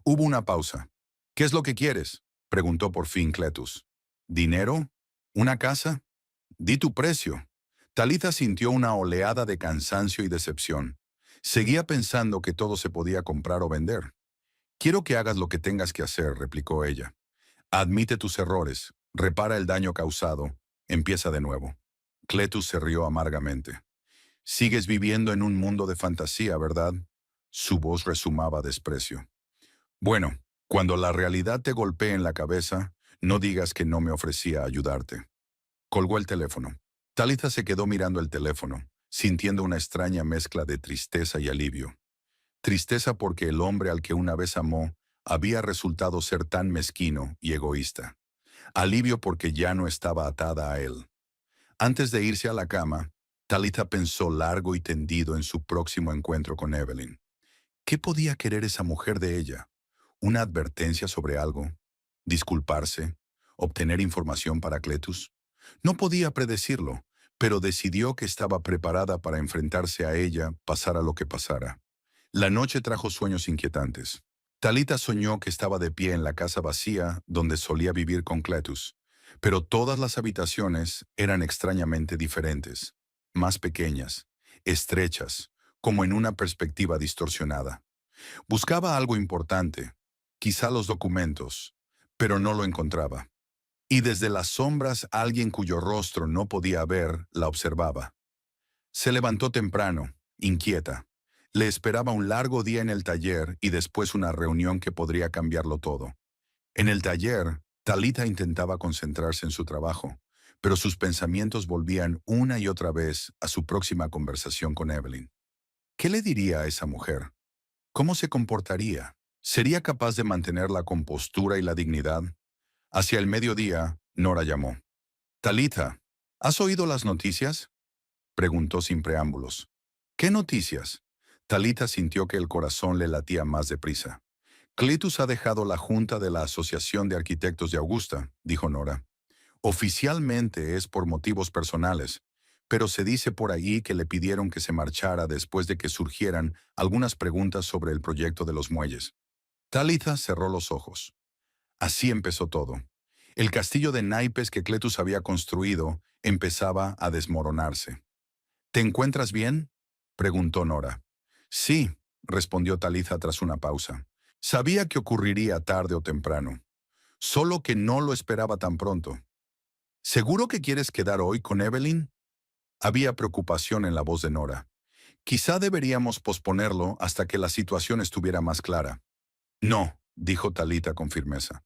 Hubo una pausa. ¿Qué es lo que quieres? Preguntó por fin Cletus. ¿Dinero? ¿Una casa? Di tu precio. Talitha sintió una oleada de cansancio y decepción. Seguía pensando que todo se podía comprar o vender. Quiero que hagas lo que tengas que hacer, replicó ella. Admite tus errores, repara el daño causado, empieza de nuevo. Cletus se rió amargamente. Sigues viviendo en un mundo de fantasía, ¿verdad? Su voz resumaba desprecio. Bueno, cuando la realidad te golpee en la cabeza, no digas que no me ofrecía ayudarte. Colgó el teléfono. Talitha se quedó mirando el teléfono, sintiendo una extraña mezcla de tristeza y alivio. Tristeza porque el hombre al que una vez amó había resultado ser tan mezquino y egoísta. Alivio porque ya no estaba atada a él. Antes de irse a la cama, Talitha pensó largo y tendido en su próximo encuentro con Evelyn. ¿Qué podía querer esa mujer de ella? ¿Una advertencia sobre algo? ¿Disculparse? ¿Obtener información para Cletus? No podía predecirlo, pero decidió que estaba preparada para enfrentarse a ella, pasara lo que pasara. La noche trajo sueños inquietantes. Talita soñó que estaba de pie en la casa vacía donde solía vivir con Cletus, pero todas las habitaciones eran extrañamente diferentes, más pequeñas, estrechas, como en una perspectiva distorsionada. Buscaba algo importante, quizá los documentos, pero no lo encontraba. Y desde las sombras alguien cuyo rostro no podía ver la observaba. Se levantó temprano, inquieta. Le esperaba un largo día en el taller y después una reunión que podría cambiarlo todo. En el taller, Talita intentaba concentrarse en su trabajo, pero sus pensamientos volvían una y otra vez a su próxima conversación con Evelyn. ¿Qué le diría a esa mujer? ¿Cómo se comportaría? ¿Sería capaz de mantener la compostura y la dignidad? Hacia el mediodía, Nora llamó. Talita, ¿has oído las noticias? Preguntó sin preámbulos. ¿Qué noticias? Talita sintió que el corazón le latía más deprisa. Cletus ha dejado la junta de la Asociación de Arquitectos de Augusta, dijo Nora. Oficialmente es por motivos personales, pero se dice por allí que le pidieron que se marchara después de que surgieran algunas preguntas sobre el proyecto de los muelles. Talitha cerró los ojos. Así empezó todo. El castillo de naipes que Cletus había construido empezaba a desmoronarse. ¿Te encuentras bien? Preguntó Nora. Sí, respondió Talitha tras una pausa. Sabía que ocurriría tarde o temprano, solo que no lo esperaba tan pronto. ¿Seguro que quieres quedar hoy con Evelyn? Había preocupación en la voz de Nora. Quizá deberíamos posponerlo hasta que la situación estuviera más clara. No, dijo Talita con firmeza.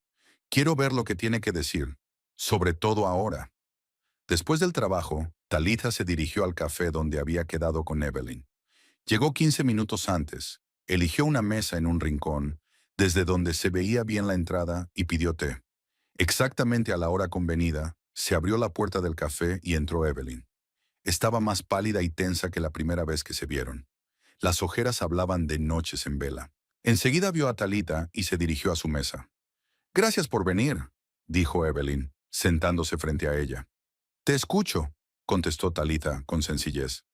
Quiero ver lo que tiene que decir, sobre todo ahora. Después del trabajo, Talitha se dirigió al café donde había quedado con Evelyn. Llegó 15 minutos antes, eligió una mesa en un rincón, desde donde se veía bien la entrada, y pidió té. Exactamente a la hora convenida, se abrió la puerta del café y entró Evelyn. Estaba más pálida y tensa que la primera vez que se vieron. Las ojeras hablaban de noches en vela. Enseguida vio a Talita y se dirigió a su mesa. «Gracias por venir», dijo Evelyn, sentándose frente a ella. «Te escucho», contestó Talita con sencillez.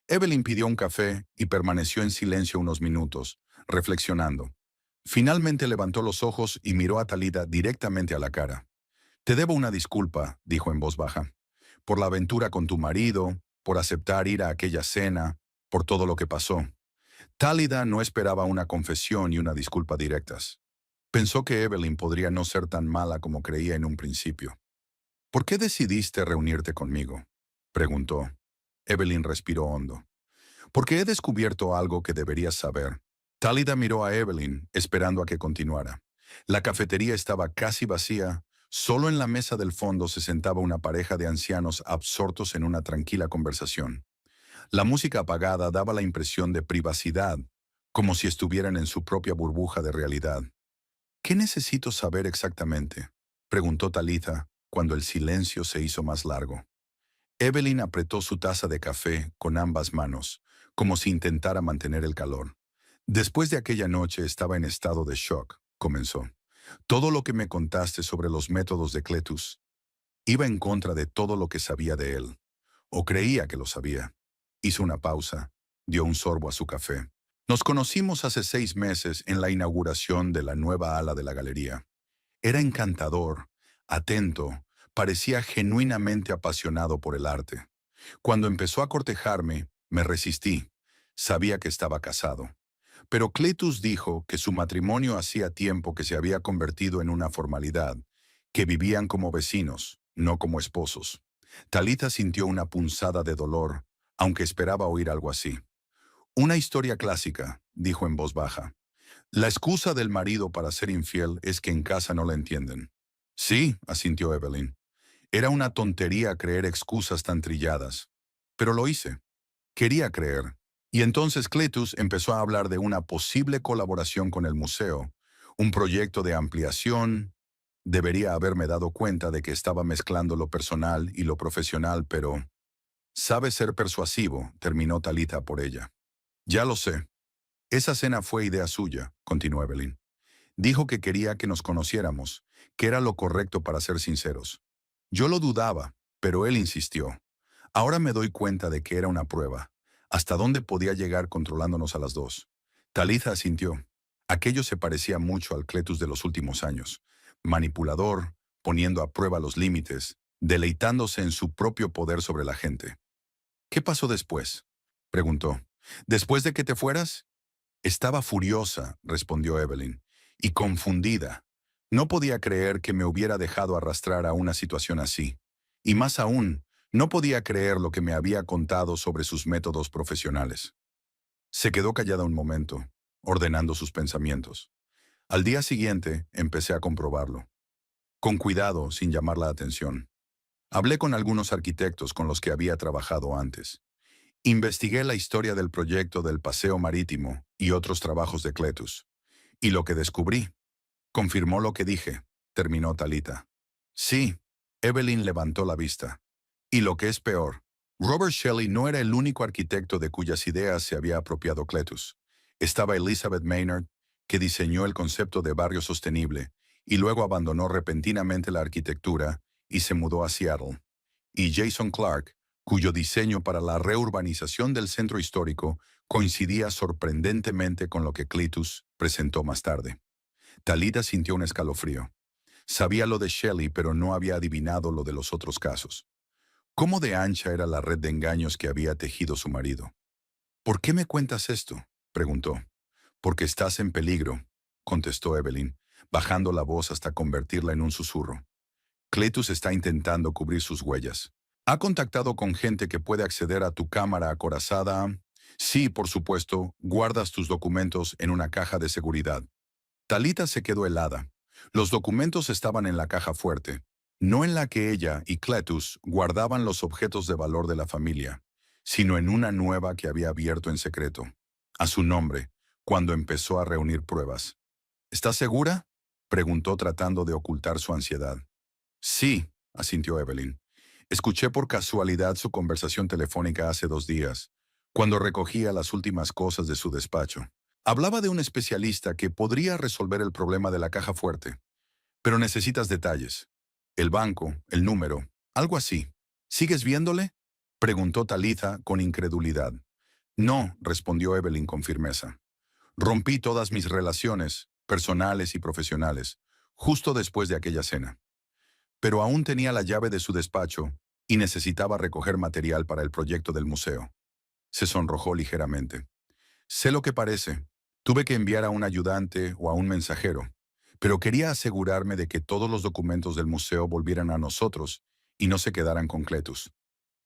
Evelyn pidió un café y permaneció en silencio unos minutos, reflexionando. Finalmente levantó los ojos y miró a Talita directamente a la cara. «Te debo una disculpa», dijo en voz baja, «por la aventura con tu marido, por aceptar ir a aquella cena, por todo lo que pasó». Talita no esperaba una confesión y una disculpa directas. Pensó que Evelyn podría no ser tan mala como creía en un principio. «¿Por qué decidiste reunirte conmigo?», preguntó. Evelyn respiró hondo. «Porque he descubierto algo que deberías saber». Talita miró a Evelyn, esperando a que continuara. La cafetería estaba casi vacía. Solo en la mesa del fondo se sentaba una pareja de ancianos absortos en una tranquila conversación. La música apagada daba la impresión de privacidad, como si estuvieran en su propia burbuja de realidad. ¿Qué necesito saber exactamente?, preguntó Talitha cuando el silencio se hizo más largo. Evelyn apretó su taza de café con ambas manos, como si intentara mantener el calor. Después de aquella noche estaba en estado de shock, comenzó. Todo lo que me contaste sobre los métodos de Cletus iba en contra de todo lo que sabía de él, o creía que lo sabía. Hizo una pausa, dio un sorbo a su café. Nos conocimos hace 6 meses en la inauguración de la nueva ala de la galería. Era encantador, atento, parecía genuinamente apasionado por el arte. Cuando empezó a cortejarme, me resistí. Sabía que estaba casado. Pero Cletus dijo que su matrimonio hacía tiempo que se había convertido en una formalidad, que vivían como vecinos, no como esposos. Talitha sintió una punzada de dolor, aunque esperaba oír algo así. Una historia clásica, dijo en voz baja. La excusa del marido para ser infiel es que en casa no la entienden. Sí, asintió Evelyn. Era una tontería creer excusas tan trilladas. Pero lo hice. Quería creer. Y entonces Cletus empezó a hablar de una posible colaboración con el museo, un proyecto de ampliación. Debería haberme dado cuenta de que estaba mezclando lo personal y lo profesional, pero... Sabe ser persuasivo, terminó Talitha por ella. Ya lo sé. Esa cena fue idea suya, continuó Evelyn. Dijo que quería que nos conociéramos, que era lo correcto para ser sinceros. Yo lo dudaba, pero él insistió. Ahora me doy cuenta de que era una prueba. ¿Hasta dónde podía llegar controlándonos a las dos? Talitha asintió. Aquello se parecía mucho al Cletus de los últimos años. Manipulador, poniendo a prueba los límites, deleitándose en su propio poder sobre la gente. ¿Qué pasó después?, preguntó. ¿Después de que te fueras? Estaba furiosa, respondió Evelyn, y confundida. No podía creer que me hubiera dejado arrastrar a una situación así. Y más aún, no podía creer lo que me había contado sobre sus métodos profesionales. Se quedó callada un momento, ordenando sus pensamientos. Al día siguiente, empecé a comprobarlo. Con cuidado, sin llamar la atención. Hablé con algunos arquitectos con los que había trabajado antes. Investigué la historia del proyecto del paseo marítimo y otros trabajos de Cletus. Y lo que descubrí confirmó lo que dije, terminó Talitha. Sí, Evelyn levantó la vista. Y lo que es peor, Robert Shelley no era el único arquitecto de cuyas ideas se había apropiado Cletus. Estaba Elizabeth Maynard, que diseñó el concepto de barrio sostenible, y luego abandonó repentinamente la arquitectura y se mudó a Seattle. Y Jason Clark, cuyo diseño para la reurbanización del centro histórico coincidía sorprendentemente con lo que Cletus presentó más tarde. Talitha sintió un escalofrío. Sabía lo de Shelley, pero no había adivinado lo de los otros casos. ¿Cómo de ancha era la red de engaños que había tejido su marido? ¿Por qué me cuentas esto?, preguntó. Porque estás en peligro, contestó Evelyn, bajando la voz hasta convertirla en un susurro. Cletus está intentando cubrir sus huellas. ¿Ha contactado con gente que puede acceder a tu cámara acorazada? Sí, por supuesto, guardas tus documentos en una caja de seguridad. Talitha se quedó helada. Los documentos estaban en la caja fuerte, no en la que ella y Cletus guardaban los objetos de valor de la familia, sino en una nueva que había abierto en secreto, a su nombre, cuando empezó a reunir pruebas. ¿Estás segura?, preguntó tratando de ocultar su ansiedad. Sí, asintió Evelyn. Escuché por casualidad su conversación telefónica hace 2 días, cuando recogía las últimas cosas de su despacho. Hablaba de un especialista que podría resolver el problema de la caja fuerte. Pero necesitas detalles. El banco, el número, algo así. ¿Sigues viéndole?, preguntó Talitha con incredulidad. No, respondió Evelyn con firmeza. Rompí todas mis relaciones, personales y profesionales, justo después de aquella cena. Pero aún tenía la llave de su despacho y necesitaba recoger material para el proyecto del museo. Se sonrojó ligeramente. Sé lo que parece. Tuve que enviar a un ayudante o a un mensajero, pero quería asegurarme de que todos los documentos del museo volvieran a nosotros y no se quedaran con Cletus.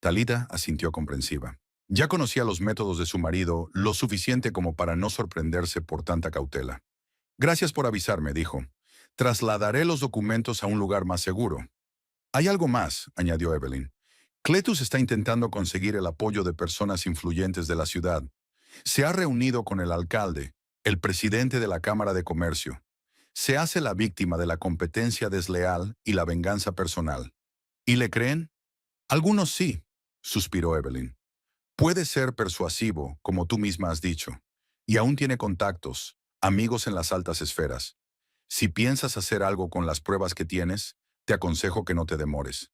Talitha asintió comprensiva. Ya conocía los métodos de su marido lo suficiente como para no sorprenderse por tanta cautela. Gracias por avisarme, dijo. Trasladaré los documentos a un lugar más seguro. Hay algo más, añadió Evelyn. Cletus está intentando conseguir el apoyo de personas influyentes de la ciudad. Se ha reunido con el alcalde, el presidente de la Cámara de Comercio. Se hace la víctima de la competencia desleal y la venganza personal. ¿Y le creen? Algunos sí, suspiró Evelyn. Puede ser persuasivo, como tú misma has dicho, y aún tiene contactos, amigos en las altas esferas. Si piensas hacer algo con las pruebas que tienes, te aconsejo que no te demores.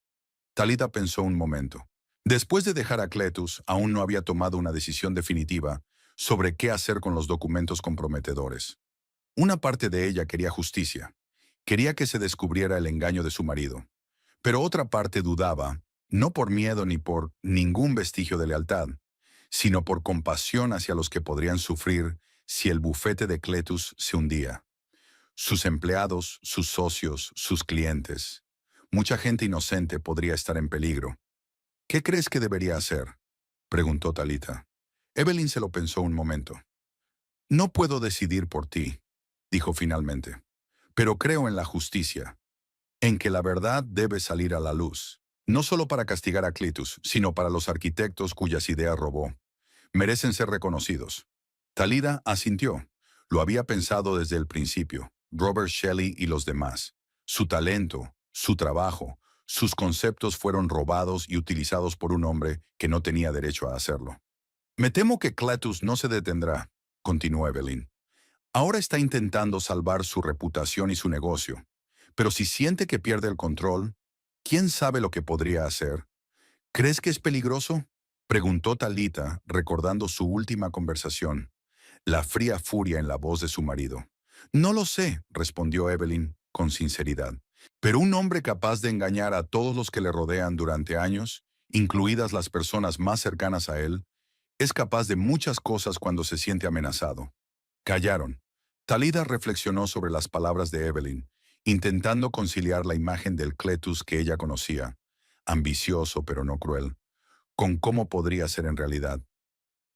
Talita pensó un momento. Después de dejar a Cletus, aún no había tomado una decisión definitiva sobre qué hacer con los documentos comprometedores. Una parte de ella quería justicia. Quería que se descubriera el engaño de su marido. Pero otra parte dudaba, no por miedo ni por ningún vestigio de lealtad, sino por compasión hacia los que podrían sufrir si el bufete de Cletus se hundía. Sus empleados, sus socios, sus clientes. Mucha gente inocente podría estar en peligro. ¿Qué crees que debería hacer?, preguntó Talita. Evelyn se lo pensó un momento. No puedo decidir por ti, dijo finalmente, pero creo en la justicia, en que la verdad debe salir a la luz, no solo para castigar a Cletus, sino para los arquitectos cuyas ideas robó. Merecen ser reconocidos. Talida asintió. Lo había pensado desde el principio. Robert Shelley y los demás. Su talento, su trabajo, sus conceptos fueron robados y utilizados por un hombre que no tenía derecho a hacerlo. Me temo que Cletus no se detendrá, continuó Evelyn. Ahora está intentando salvar su reputación y su negocio. Pero si siente que pierde el control, ¿quién sabe lo que podría hacer? ¿Crees que es peligroso?, preguntó Talita, recordando su última conversación, la fría furia en la voz de su marido. No lo sé, respondió Evelyn con sinceridad. Pero un hombre capaz de engañar a todos los que le rodean durante años, incluidas las personas más cercanas a él, es capaz de muchas cosas cuando se siente amenazado. Callaron. Talida reflexionó sobre las palabras de Evelyn, intentando conciliar la imagen del Cletus que ella conocía, ambicioso pero no cruel, con cómo podría ser en realidad.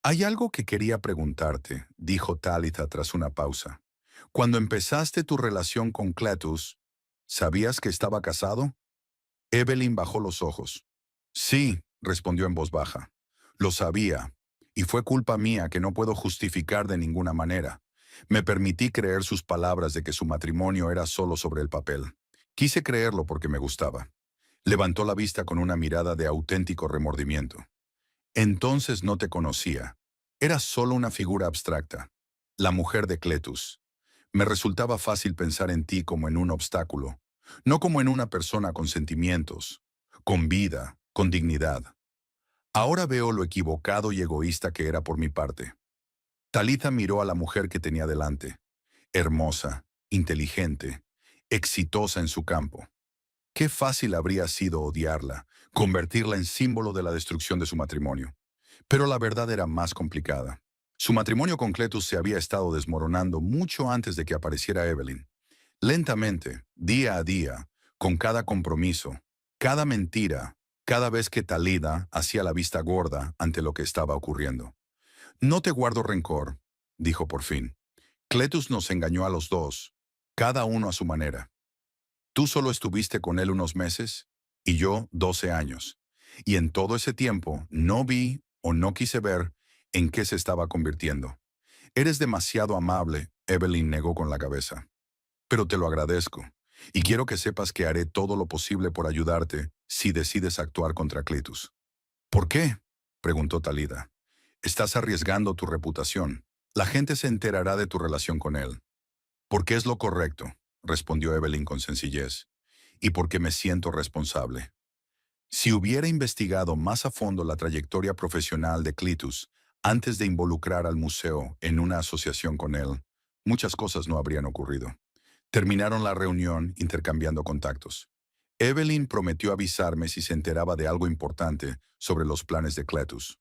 Hay algo que quería preguntarte, dijo Talitha tras una pausa. Cuando empezaste tu relación con Cletus, ¿sabías que estaba casado? Evelyn bajó los ojos. Sí, respondió en voz baja. Lo sabía, y fue culpa mía que no puedo justificar de ninguna manera. Me permití creer sus palabras de que su matrimonio era solo sobre el papel. Quise creerlo porque me gustaba. Levantó la vista con una mirada de auténtico remordimiento. Entonces no te conocía. Eras solo una figura abstracta, la mujer de Cletus. Me resultaba fácil pensar en ti como en un obstáculo, no como en una persona con sentimientos, con vida, con dignidad. Ahora veo lo equivocado y egoísta que era por mi parte. Talitha miró a la mujer que tenía delante, hermosa, inteligente, exitosa en su campo. Qué fácil habría sido odiarla, convertirla en símbolo de la destrucción de su matrimonio. Pero la verdad era más complicada. Su matrimonio con Cletus se había estado desmoronando mucho antes de que apareciera Evelyn. Lentamente, día a día, con cada compromiso, cada mentira, cada vez que Talida hacía la vista gorda ante lo que estaba ocurriendo. No te guardo rencor, dijo por fin. Cletus nos engañó a los dos, cada uno a su manera. Tú solo estuviste con él unos meses y yo 12 años. Y en todo ese tiempo no vi o no quise ver en qué se estaba convirtiendo. Eres demasiado amable, Evelyn negó con la cabeza. Pero te lo agradezco. Y quiero que sepas que haré todo lo posible por ayudarte si decides actuar contra Cletus. ¿Por qué?, preguntó Talida. Estás arriesgando tu reputación. La gente se enterará de tu relación con él. Porque es lo correcto, respondió Evelyn con sencillez, y porque me siento responsable. Si hubiera investigado más a fondo la trayectoria profesional de Cletus antes de involucrar al museo en una asociación con él, muchas cosas no habrían ocurrido. Terminaron la reunión intercambiando contactos. Evelyn prometió avisarme si se enteraba de algo importante sobre los planes de Cletus.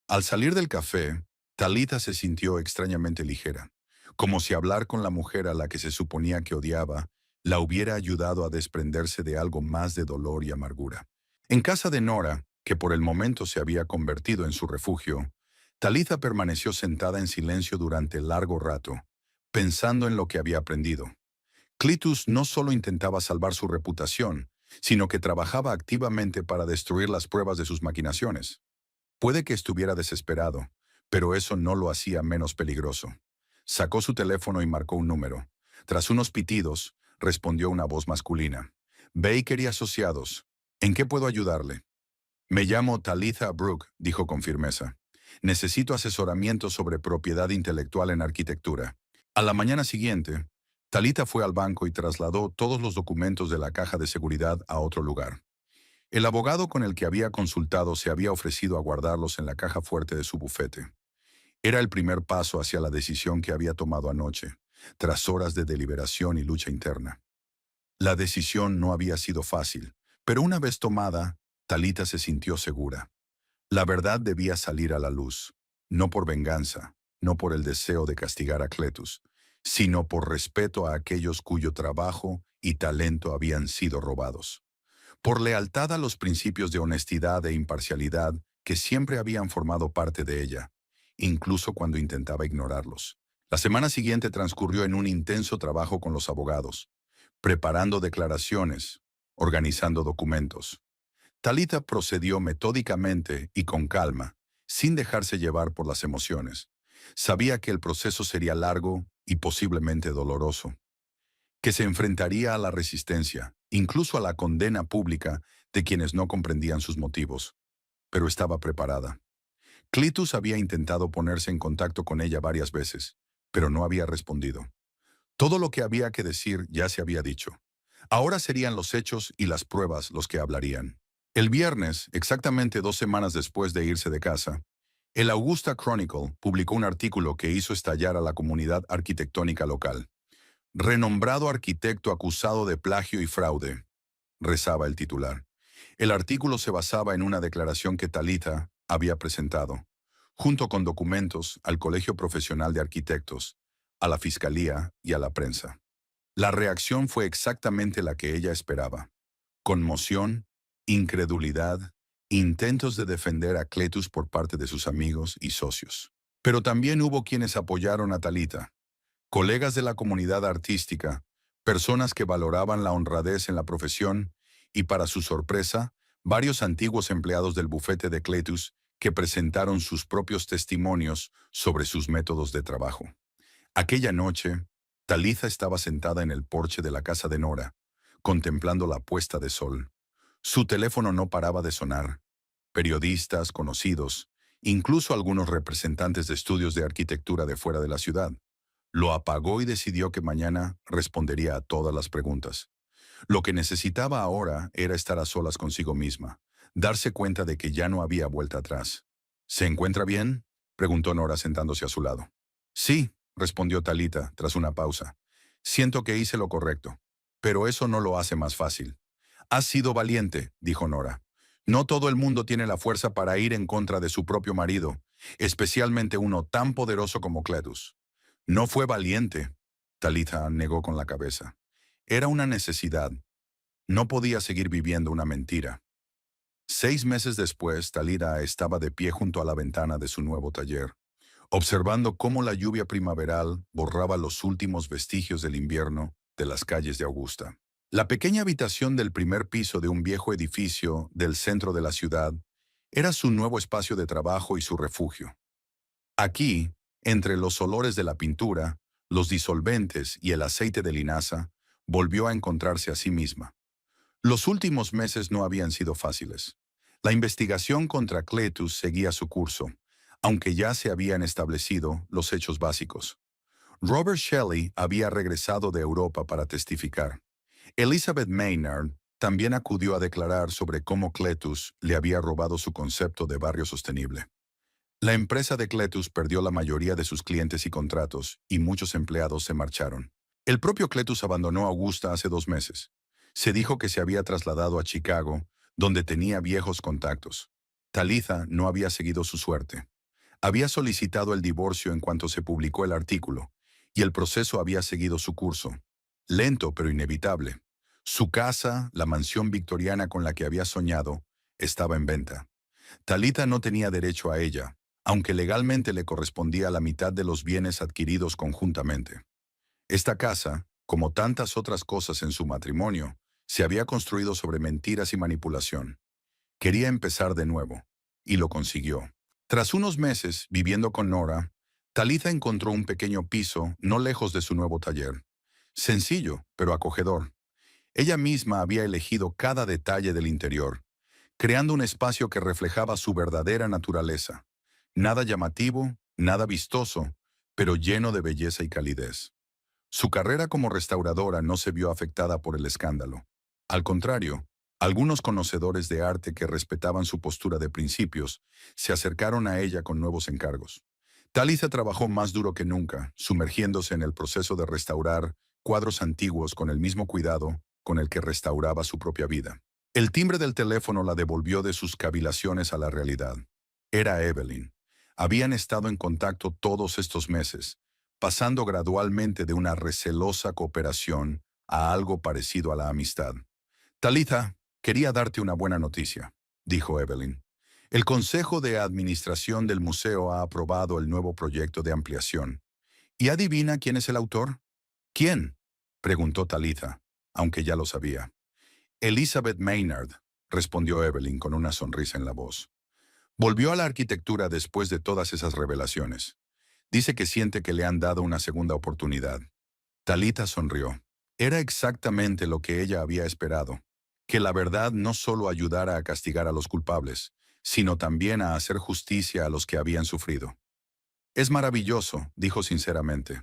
Al salir del café, Talitha se sintió extrañamente ligera, como si hablar con la mujer a la que se suponía que odiaba la hubiera ayudado a desprenderse de algo más de dolor y amargura. En casa de Nora, que por el momento se había convertido en su refugio, Talitha permaneció sentada en silencio durante largo rato, pensando en lo que había aprendido. Cletus no solo intentaba salvar su reputación, sino que trabajaba activamente para destruir las pruebas de sus maquinaciones. Puede que estuviera desesperado, pero eso no lo hacía menos peligroso. Sacó su teléfono y marcó un número. Tras unos pitidos, respondió una voz masculina. Baker y Asociados. ¿En qué puedo ayudarle? Me llamo Talitha Brooke, dijo con firmeza. Necesito asesoramiento sobre propiedad intelectual en arquitectura. A la mañana siguiente, Talitha fue al banco y trasladó todos los documentos de la caja de seguridad a otro lugar. El abogado con el que había consultado se había ofrecido a guardarlos en la caja fuerte de su bufete. Era el primer paso hacia la decisión que había tomado anoche, tras horas de deliberación y lucha interna. La decisión no había sido fácil, pero una vez tomada, Talitha se sintió segura. La verdad debía salir a la luz, no por venganza, no por el deseo de castigar a Cletus, sino por respeto a aquellos cuyo trabajo y talento habían sido robados. Por lealtad a los principios de honestidad e imparcialidad que siempre habían formado parte de ella, incluso cuando intentaba ignorarlos. La semana siguiente transcurrió en un intenso trabajo con los abogados, preparando declaraciones, organizando documentos. Talitha procedió metódicamente y con calma, sin dejarse llevar por las emociones. Sabía que el proceso sería largo y posiblemente doloroso, que se enfrentaría a la resistencia, incluso a la condena pública de quienes no comprendían sus motivos, pero estaba preparada. Cletus había intentado ponerse en contacto con ella varias veces, pero no había respondido. Todo lo que había que decir ya se había dicho. Ahora serían los hechos y las pruebas los que hablarían. El viernes, exactamente 2 semanas después de irse de casa, el Augusta Chronicle publicó un artículo que hizo estallar a la comunidad arquitectónica local. Renombrado arquitecto acusado de plagio y fraude, rezaba el titular. El artículo se basaba en una declaración que Talitha había presentado, junto con documentos al Colegio Profesional de Arquitectos, a la Fiscalía y a la prensa. La reacción fue exactamente la que ella esperaba. Conmoción, incredulidad, intentos de defender a Cletus por parte de sus amigos y socios. Pero también hubo quienes apoyaron a Talitha, colegas de la comunidad artística, personas que valoraban la honradez en la profesión y, para su sorpresa, varios antiguos empleados del bufete de Cletus que presentaron sus propios testimonios sobre sus métodos de trabajo. Aquella noche, Talitha estaba sentada en el porche de la casa de Nora, contemplando la puesta de sol. Su teléfono no paraba de sonar. Periodistas, conocidos, incluso algunos representantes de estudios de arquitectura de fuera de la ciudad. Lo apagó y decidió que mañana respondería a todas las preguntas. Lo que necesitaba ahora era estar a solas consigo misma, darse cuenta de que ya no había vuelta atrás. ¿Se encuentra bien?, preguntó Nora sentándose a su lado. Sí, respondió Talitha tras una pausa. Siento que hice lo correcto, pero eso no lo hace más fácil. Has sido valiente, dijo Nora. No todo el mundo tiene la fuerza para ir en contra de su propio marido, especialmente uno tan poderoso como Cletus. No fue valiente, Talitha negó con la cabeza. Era una necesidad. No podía seguir viviendo una mentira. 6 meses después, Talitha estaba de pie junto a la ventana de su nuevo taller, observando cómo la lluvia primaveral borraba los últimos vestigios del invierno de las calles de Augusta. La pequeña habitación del primer piso de un viejo edificio del centro de la ciudad era su nuevo espacio de trabajo y su refugio. Aquí, entre los olores de la pintura, los disolventes y el aceite de linaza, volvió a encontrarse a sí misma. Los últimos meses no habían sido fáciles. La investigación contra Cletus seguía su curso, aunque ya se habían establecido los hechos básicos. Robert Shelley había regresado de Europa para testificar. Elizabeth Maynard también acudió a declarar sobre cómo Cletus le había robado su concepto de barrio sostenible. La empresa de Cletus perdió la mayoría de sus clientes y contratos, y muchos empleados se marcharon. El propio Cletus abandonó Augusta hace 2 meses. Se dijo que se había trasladado a Chicago, donde tenía viejos contactos. Talitha no había seguido su suerte. Había solicitado el divorcio en cuanto se publicó el artículo, y el proceso había seguido su curso. Lento pero inevitable. Su casa, la mansión victoriana con la que había soñado, estaba en venta. Talitha no tenía derecho a ella, aunque legalmente le correspondía la mitad de los bienes adquiridos conjuntamente. Esta casa, como tantas otras cosas en su matrimonio, Se había construido sobre mentiras y manipulación. Quería empezar de nuevo, y lo consiguió. Tras unos meses viviendo con Nora, Talitha encontró un pequeño piso no lejos de su nuevo taller. Sencillo, pero acogedor. Ella misma había elegido cada detalle del interior, creando un espacio que reflejaba su verdadera naturaleza. Nada llamativo, nada vistoso, pero lleno de belleza y calidez. Su carrera como restauradora no se vio afectada por el escándalo. Al contrario, algunos conocedores de arte que respetaban su postura de principios se acercaron a ella con nuevos encargos. Talitha trabajó más duro que nunca, sumergiéndose en el proceso de restaurar cuadros antiguos con el mismo cuidado con el que restauraba su propia vida. El timbre del teléfono la devolvió de sus cavilaciones a la realidad. Era Evelyn. Habían estado en contacto todos estos meses, pasando gradualmente de una recelosa cooperación a algo parecido a la amistad. Talitha, quería darte una buena noticia, dijo Evelyn. El Consejo de Administración del museo ha aprobado el nuevo proyecto de ampliación. ¿Y adivina quién es el autor? ¿Quién? Preguntó Talitha, aunque ya lo sabía. Elizabeth Maynard, respondió Evelyn con una sonrisa en la voz. Volvió a la arquitectura después de todas esas revelaciones. Dice que siente que le han dado una segunda oportunidad. Talitha sonrió. Era exactamente lo que ella había esperado, que la verdad no solo ayudara a castigar a los culpables, sino también a hacer justicia a los que habían sufrido. Es maravilloso, dijo sinceramente.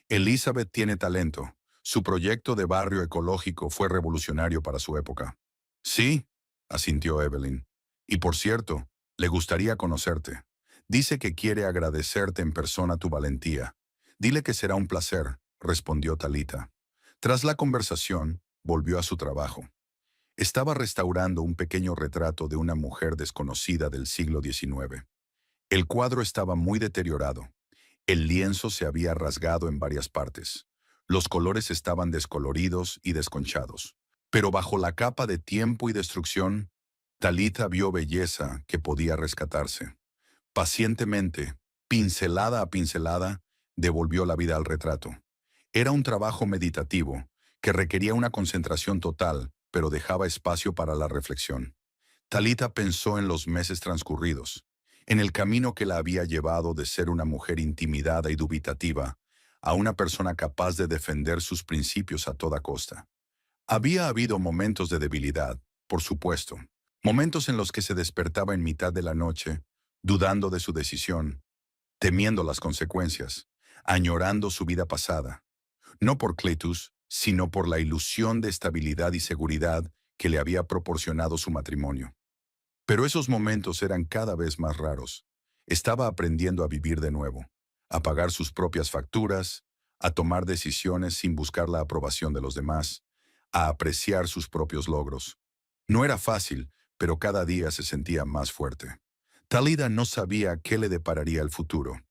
Elizabeth tiene talento. Su proyecto de barrio ecológico fue revolucionario para su época. Sí, asintió Evelyn. Y por cierto, le gustaría conocerte. Dice que quiere agradecerte en persona tu valentía. Dile que será un placer, respondió Talitha. Tras la conversación, volvió a su trabajo. Estaba restaurando un pequeño retrato de una mujer desconocida del siglo XIX. El cuadro estaba muy deteriorado. El lienzo se había rasgado en varias partes. Los colores estaban descoloridos y desconchados. Pero bajo la capa de tiempo y destrucción, Talitha vio belleza que podía rescatarse. Pacientemente, pincelada a pincelada, devolvió la vida al retrato. Era un trabajo meditativo, que requería una concentración total, pero dejaba espacio para la reflexión. Talitha pensó en los meses transcurridos, en el camino que la había llevado de ser una mujer intimidada y dubitativa a una persona capaz de defender sus principios a toda costa. Había habido momentos de debilidad, por supuesto, momentos en los que se despertaba en mitad de la noche, dudando de su decisión, temiendo las consecuencias, añorando su vida pasada, no por Cletus, sino por la ilusión de estabilidad y seguridad que le había proporcionado su matrimonio. Pero esos momentos eran cada vez más raros. Estaba aprendiendo a vivir de nuevo, a pagar sus propias facturas, a tomar decisiones sin buscar la aprobación de los demás, a apreciar sus propios logros. No era fácil, pero cada día se sentía más fuerte. Talitha no sabía qué le depararía el futuro.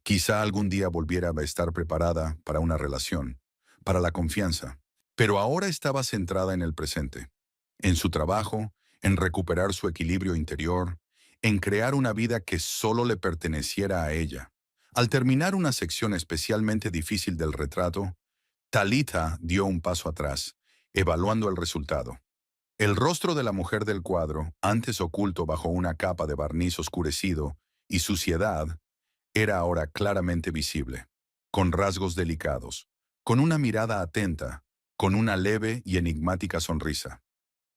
Quizá algún día volviera a estar preparada para una relación, para la confianza, pero ahora estaba centrada en el presente, en su trabajo, en recuperar su equilibrio interior, en crear una vida que solo le perteneciera a ella. Al terminar una sección especialmente difícil del retrato, Talitha dio un paso atrás, evaluando el resultado. El rostro de la mujer del cuadro, antes oculto bajo una capa de barniz oscurecido y suciedad, era ahora claramente visible, con rasgos delicados, con una mirada atenta, con una leve y enigmática sonrisa.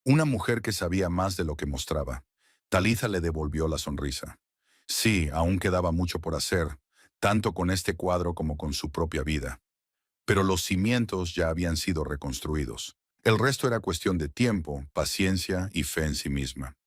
Una mujer que sabía más de lo que mostraba. Talitha le devolvió la sonrisa. Sí, aún quedaba mucho por hacer, tanto con este cuadro como con su propia vida. Pero los cimientos ya habían sido reconstruidos. El resto era cuestión de tiempo, paciencia y fe en sí misma.